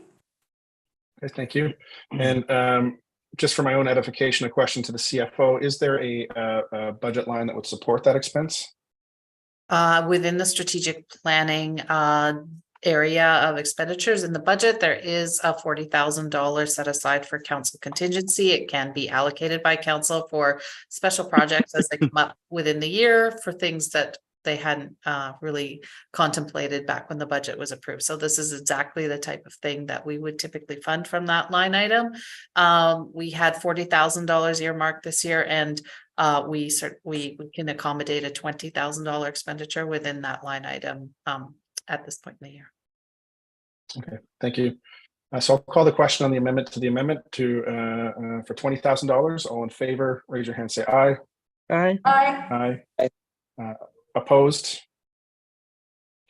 Okay, thank you. And just for my own edification, a question to the CFO: is there a budget line that would support that expense? Within the strategic planning area of expenditures in the budget, there is a $40,000 set aside for council contingency. It can be allocated by council for special projects as they come up within the year for things that they hadn't really contemplated back when the budget was approved. So this is exactly the type of thing that we would typically fund from that line item. We had $40,000 earmarked this year, and we can accommodate a $20,000 expenditure within that line item at this point in the year. Okay, thank you. So I'll call the question on the amendment to the amendment to for $20,000. All in favor, raise your hand, say aye. Aye. Aye. Aye. Opposed?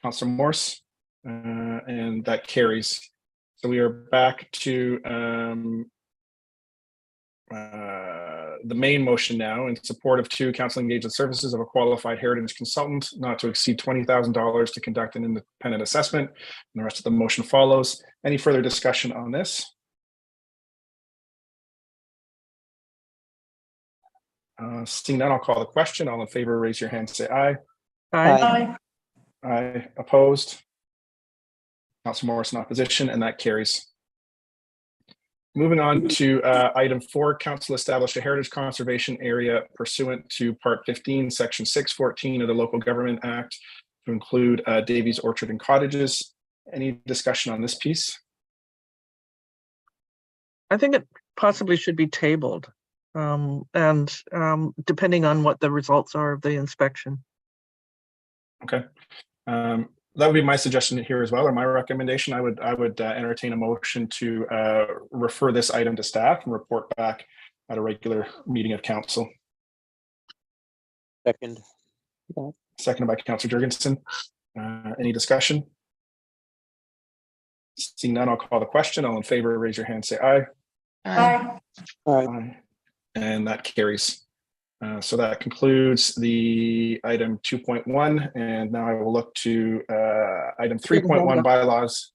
Councillor Morse, and that carries. So we are back to the main motion now. In support of 2, council engage the services of a qualified heritage consultant not to exceed $20,000 to conduct an independent assessment. And the rest of the motion follows. Any further discussion on this? Seeing none, I'll call the question. All in favor, raise your hand, say aye. Aye. Aye. Opposed? Councillor Morris in opposition, and that carries. Moving on to item 4, council establish a heritage conservation area pursuant to Part 15, Section 614 of the Local Government Act to include Davies Orchard and Cottages. Any discussion on this piece? I think it possibly should be tabled. And depending on what the results are of the inspection. Okay. That would be my suggestion here as well, or my recommendation. I would entertain a motion to refer this item to staff and report back at a regular meeting of council. Second. Seconded by Councillor Jurgensen. Any discussion? Seeing none, I'll call the question. All in favor, raise your hand, say aye. Aye. Aye. And that carries. So that concludes the item 2.1, and now I will look to item 3.1 bylaws.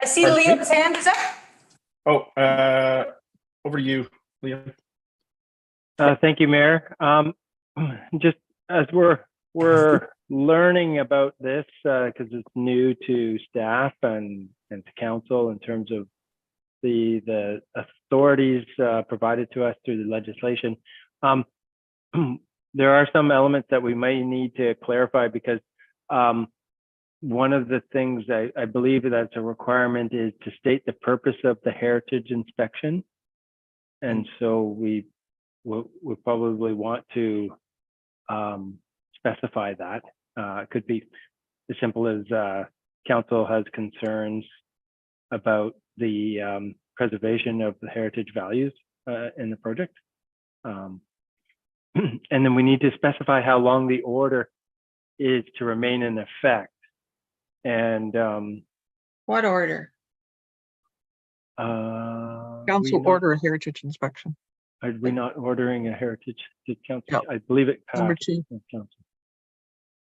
I see Pardon me? Liam's hand is up. Oh, over to you, Liam. Thank you, Mayor. Just as we're learning about this, because it's new to staff and to council in terms of the authorities provided to us through the legislation. There are some elements that we may need to clarify, because one of the things I believe that's a requirement is to state the purpose of the heritage inspection. And so we probably want to specify that. It could be as simple as council has concerns about the preservation of the heritage values in the project. And then we need to specify how long the order is to remain in effect. And What order? Council order a heritage inspection. Are we not ordering a heritage to council? No. I believe it passed. Number 2. Council.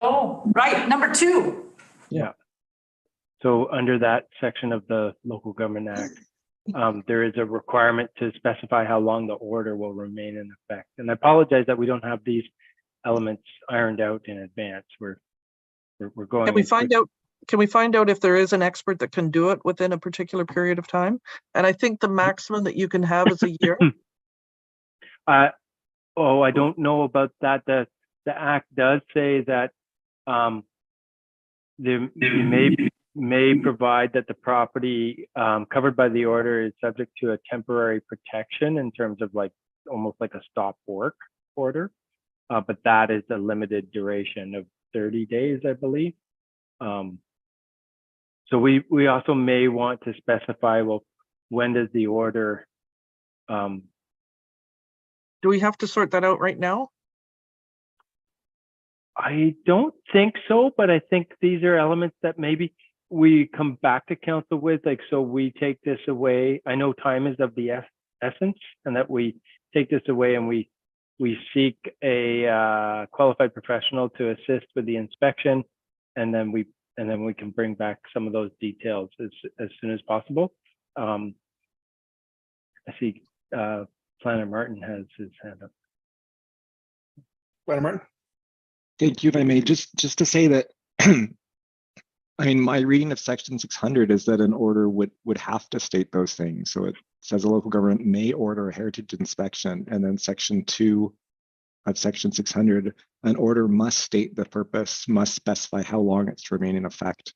Oh, right, number 2. Yeah. So under that section of the Local Government Act, there is a requirement to specify how long the order will remain in effect. And I apologize that we don't have these elements ironed out in advance. We're going. Can we find out? Can we find out if there is an expert that can do it within a particular period of time? And I think the maximum that you can have is a year. Oh, I don't know about that. The act does say that you may provide that the property covered by the order is subject to a temporary protection in terms of like almost like a stop work order, but that is a limited duration of 30 days, I believe. So we also may want to specify, well, when does the order? Do we have to sort that out right now? I don't think so, but I think these are elements that maybe we come back to council with, like, so we take this away. I know time is of the essence, and that we take this away and we seek a qualified professional to assist with the inspection, and then we can bring back some of those details as soon as possible. I see Planner Martin has his hand up. Planner Martin. Thank you, if I may, just to say that, I mean, my reading of section 600 is that an order would have to state those things. So it says a local government may order a heritage inspection, and then section 2 of section 600, an order must state the purpose, must specify how long it's to remain in effect,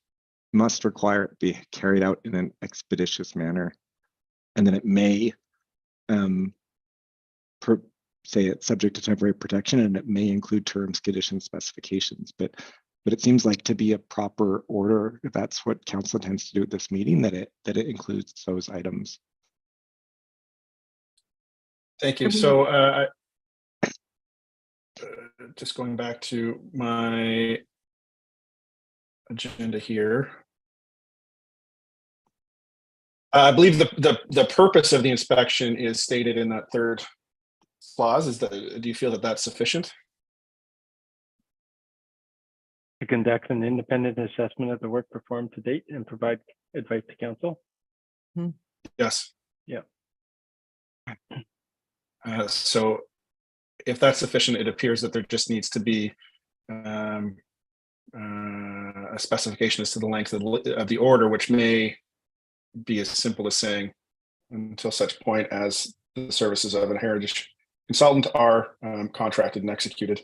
must require it be carried out in an expeditious manner, and then it may say it's subject to temporary protection, and it may include terms, conditions, specifications. But it seems like to be a proper order, if that's what council intends to do at this meeting, that it includes those items. Thank you. So just going back to my agenda here. I believe the purpose of the inspection is stated in that third clause. Do you feel that that's sufficient? To conduct an independent assessment of the work performed to date and provide advice to council. Yes. Yeah. So if that's sufficient, it appears that there just needs to be a specification as to the length of the order, which may be as simple as saying until such point as the services of a heritage consultant are contracted and executed.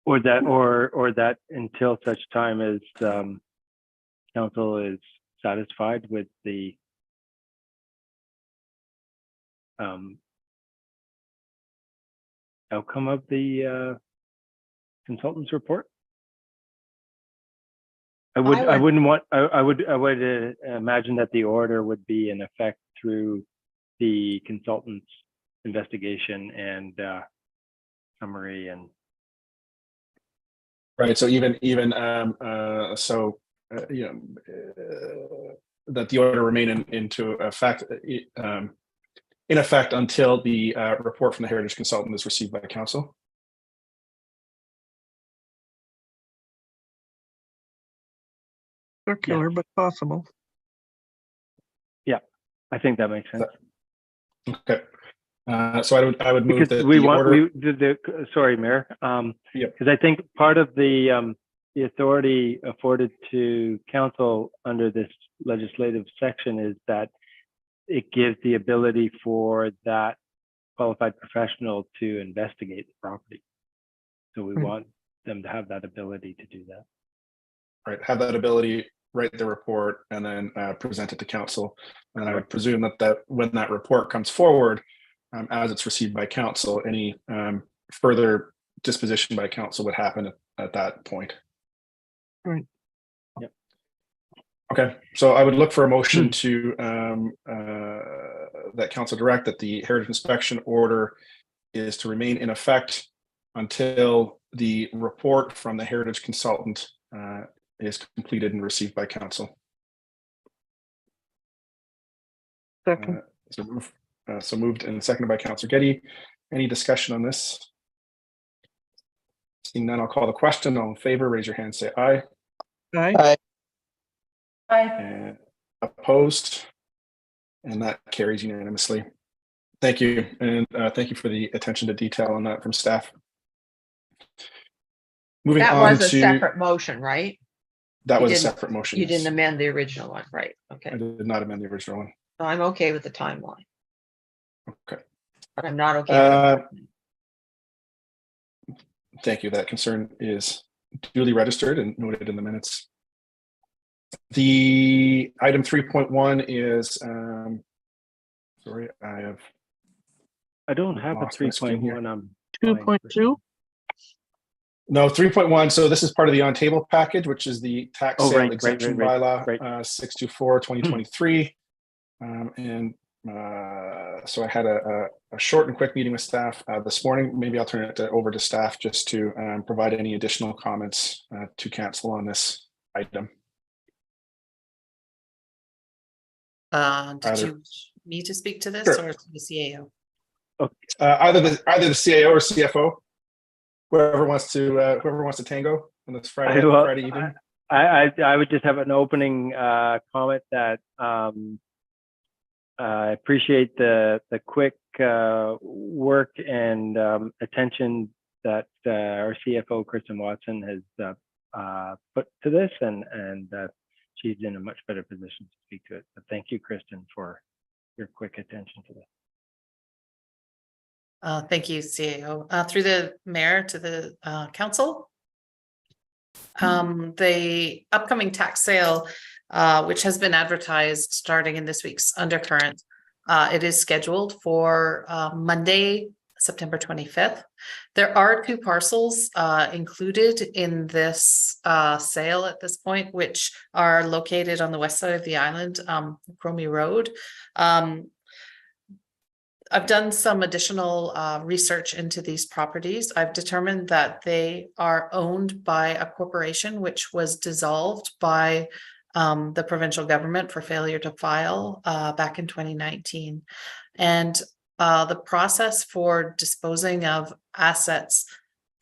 Or that until such time as council is satisfied with the outcome of the consultant's report. I would imagine that the order would be in effect through the consultant's investigation and summary and. Right. So even that the order remain into effect in effect until the report from the heritage consultant is received by council. Circular, but possible. Yeah, I think that makes sense. Okay. So I would move Because that we the want order. sorry, Mayor. Because I think part of the authority afforded to council under this legislative section is that it gives the ability for that qualified professional to investigate the property. So we want them to have that ability to do that. Right, have that ability, write the report, and then present it to council. And I would presume that when that report comes forward, as it's received by council, any further disposition by council would happen at that point. Right. Yep. Okay, so I would look for a motion to that council direct that the heritage inspection order is to remain in effect until the report from the heritage consultant is completed and received by council. Second. So moved and seconded by Councillor Getty. Any discussion on this? Seeing none, I'll call the question. All in favor, raise your hand, say aye. Aye. And opposed? And that carries unanimously. Thank you. And thank you for the attention to detail on that from staff. Moving That on was a to, separate motion, right? that you was a didn't- separate motion. You yes. didn't amend the original one, right? Okay. I did not amend the original one. So I'm okay with the timeline, Okay. but I'm not okay. Thank you. That concern is duly registered and noted in the minutes. The item 3.1 is, sorry, I don't have a Lost my screen here. 3.1. 2.2. No, 3.1. So this is part of the on table package, which is the tax Oh, sale right, exemption right. bylaw 624 2023. So I had a short and quick meeting with staff this morning. Maybe I'll turn it over to staff just to provide any additional comments to council on this item. Did Either. you need to speak to this Sure. or to the CAO? Either the CAO or CFO, whoever wants to tango on this Friday evening. I would just have an opening comment that I appreciate the quick work and attention that our CFO Kristen Watson has put to this, and she's in a much better position to speak to it. But thank you, Kristen, for your quick attention to this. Thank you, CAO. Through the mayor to the council. The upcoming tax sale, which has been advertised starting in this week's undercurrent, it is scheduled for Monday, September 25th. There are 2 parcels included in this sale at this point, which are located on the west side of the island, Cromie Road. I've done some additional research into these properties. I've determined that they are owned by a corporation which was dissolved by the provincial government for failure to file back in 2019. And the process for disposing of assets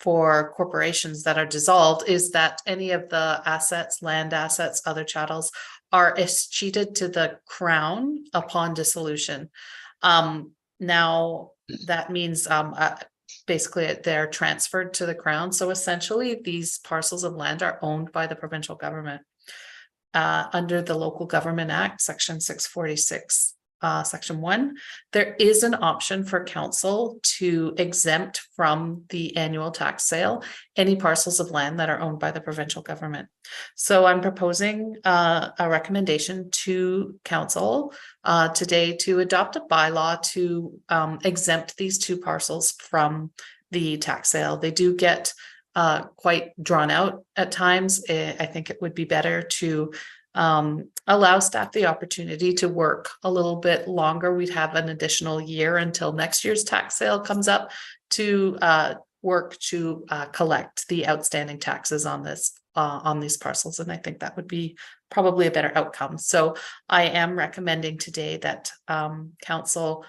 for corporations that are dissolved is that any of the assets, land assets, other chattels are escheated to the Crown upon dissolution. Now, that means basically they're transferred to the Crown. So essentially, these parcels of land are owned by the provincial government. Under the Local Government Act, Section 646, Section 1, there is an option for council to exempt from the annual tax sale any parcels of land that are owned by the provincial government. So I'm proposing a recommendation to council today to adopt a bylaw to exempt these two parcels from the tax sale. They do get quite drawn out at times. I think it would be better to allow staff the opportunity to work a little bit longer. We'd have an additional year until next year's tax sale comes up to work to collect the outstanding taxes on this on these parcels. And I think that would be probably a better outcome. So I am recommending today that council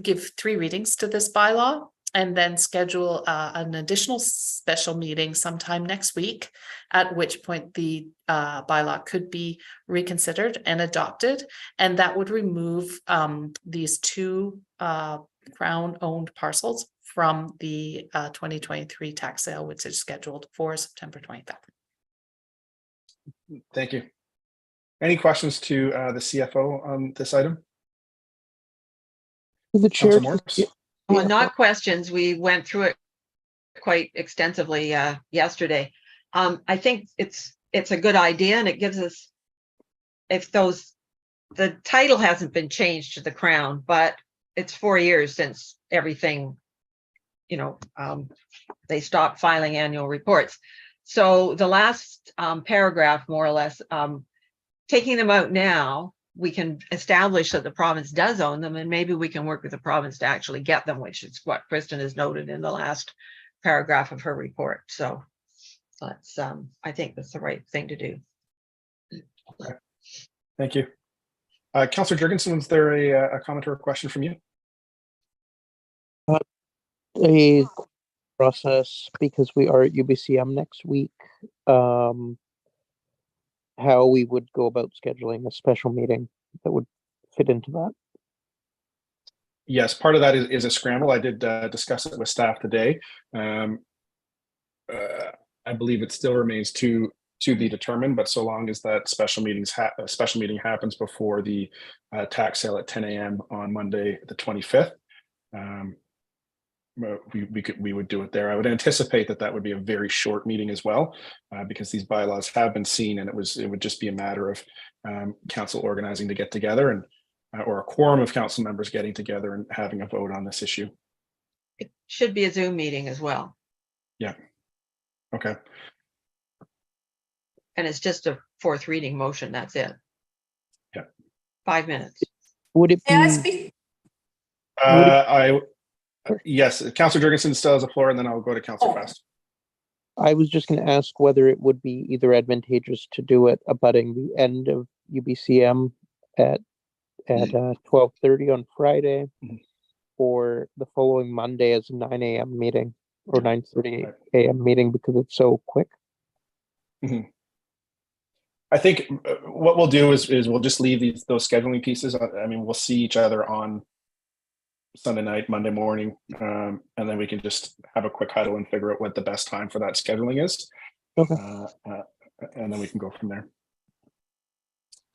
give 3 readings to this bylaw and then schedule an additional special meeting sometime next week, at which point the bylaw could be reconsidered and adopted. And that would remove these 2 Crown-owned parcels from the 2023 tax sale, which is scheduled for September 25th. Thank you. Any questions to the CFO on this item? The chair. Councillor Morris? Well, not questions. We went through it quite extensively yesterday. I think it's a good idea, and it gives us, if the title hasn't been changed to the Crown, but it's 4 years since everything, they stopped filing annual reports. So the last paragraph, more or less, taking them out now, we can establish that the province does own them, and maybe we can work with the province to actually get them, which is what Kristen has noted in the last paragraph of her report. So that's, I think that's the right thing to do. Okay. Thank you. Councillor Jurgensen, was there a comment or a question from you? A process, because we are at UBCM next week, how we would go about scheduling a special meeting that would fit into that. Yes, part of that is a scramble. I did discuss it with staff today. I believe it still remains to be determined, but so long as that special meeting happens before the tax sale at 10 a.m. on Monday, the 25th, we would do it there. I would anticipate that would be a very short meeting as well, because these bylaws have been seen, and it would just be a matter of council organizing to get together, and or a quorum of council members getting together and having a vote on this issue. It should be a Zoom meeting as well. Yeah. Okay. And it's just a 4th reading motion. That's it. Yeah. 5 minutes. Would it May I be? speak? Yes, Councillor Jurgensen still has the floor, and then I'll go to Councillor Fast. I was just going to ask whether it would be either advantageous to do it abutting the end of UBCM at 12:30 on Friday, or the following Monday as a 9 a.m. meeting or 9:30 a.m. meeting, because it's so quick. I think what we'll do is we'll just leave those scheduling pieces. I mean, we'll see each other on Sunday night, Monday morning, and then we can just have a quick huddle and figure out what the best time for that scheduling is. Okay. And then we can go from there.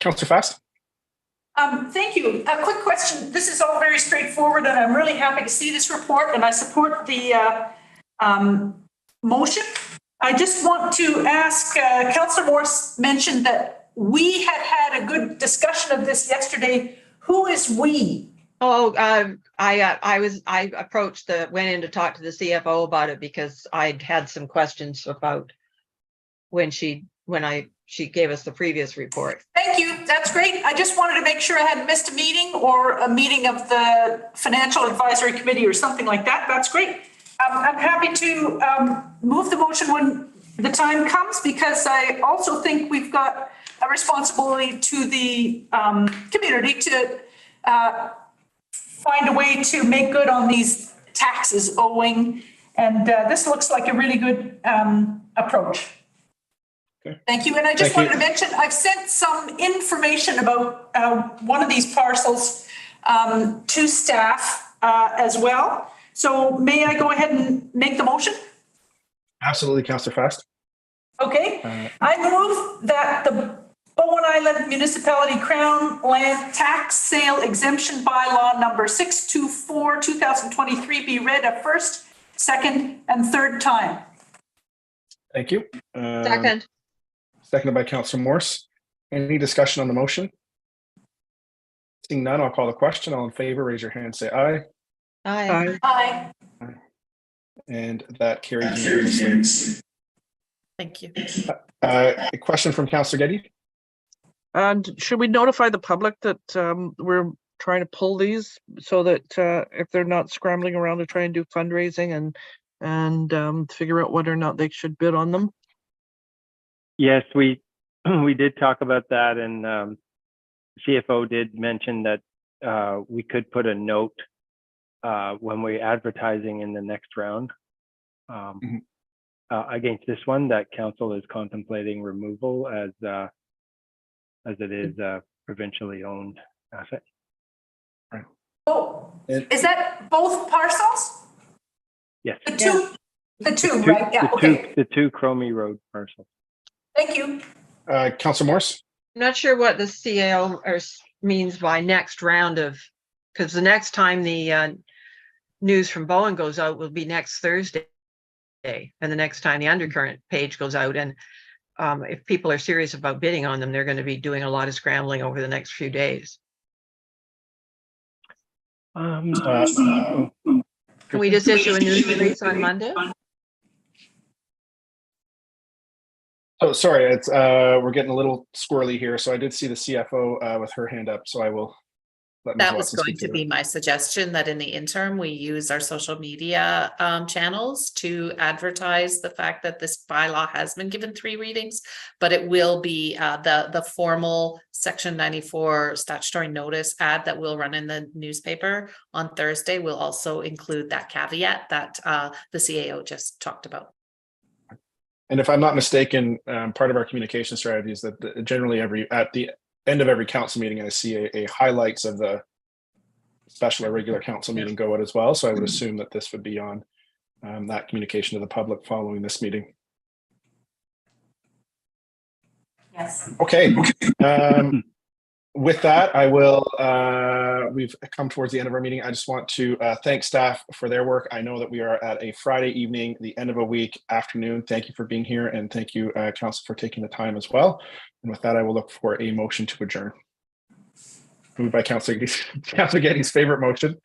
Councillor Fast? Thank you. A quick question. This is all very straightforward, and I'm really happy to see this report, and I support the motion. I just want to ask, Councillor Morris mentioned that we had a good discussion of this yesterday. Who is we? Oh, I went in to talk to the CFO about it, because I'd had some questions about when she gave us the previous report. Thank you. That's great. I just wanted to make sure I hadn't missed a meeting or a meeting of the Financial Advisory Committee or something like that. That's great. I'm happy to move the motion when the time comes, because I also think we've got a responsibility to the community to find a way to make good on these taxes owing. And this looks like a really good approach. Okay. Thank you. And I just wanted to mention, I've sent some information about one of these parcels to staff as well. So may I go ahead and make the motion? Absolutely, Councillor Fast. Okay, Uh, I move that the Bowen Island Municipality Crown Land Tax Sale Exemption Bylaw number 624, 2023 be read a first, second, and third time. Thank you. Second, Seconded by Councillor Morse. Any discussion on the motion? Seeing none, I'll call the question. All in favor, raise your hand, say aye. aye. Aye. And that carries unanimously. Thank you. A question from Councillor Getty? And should we notify the public that we're trying to pull these so that if they're not scrambling around to try and do fundraising and figure out whether or not they should bid on them? Yes, we did talk about that, and CFO did mention that we could put a note when we're advertising in the next round against this one, that council is contemplating removal as it is a provincially owned asset. Oh, is that both parcels? Yes. The two, right? Yeah, okay. The two Cromie Road parcels. Thank you. Councillor Morse? I'm not sure what the CAO means by next round of, because the next time the news from Bowen goes out will be next Thursday. And the next time the undercurrent page goes out. And if people are serious about bidding on them, they're going to be doing a lot of scrambling over the next few days. Can we just issue a news release on Monday? Oh, sorry, it's we're getting a little squirrely here. So I did see the CFO with her hand up, so I will let Ms. That was Watson going speak to that. be my suggestion, that in the interim, we use our social media channels to advertise the fact that this bylaw has been given 3 readings, but it will be the formal Section 94 statutory notice ad that will run in the newspaper on Thursday will also include that caveat that the CAO just talked about. And if I'm not mistaken, part of our communication strategy is that generally at the end of every council meeting, I see a highlights of the special or regular council meeting go out as well. So I would assume that this would be on that communication to the public following this meeting. Yes. Okay. With that, I will, we've come towards the end of our meeting. I just want to thank staff for their work. I know that we are at a Friday evening, the end of a week afternoon. Thank you for being here, and thank you, council, for taking the time as well. And with that, I will look for a motion to adjourn. Moved by Councillor Getty's favorite motion,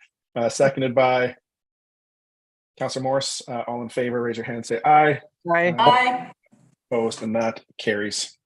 seconded by Councillor Morse. All in favor, raise your hand, say aye. Aye. Aye. Opposed, and that carries.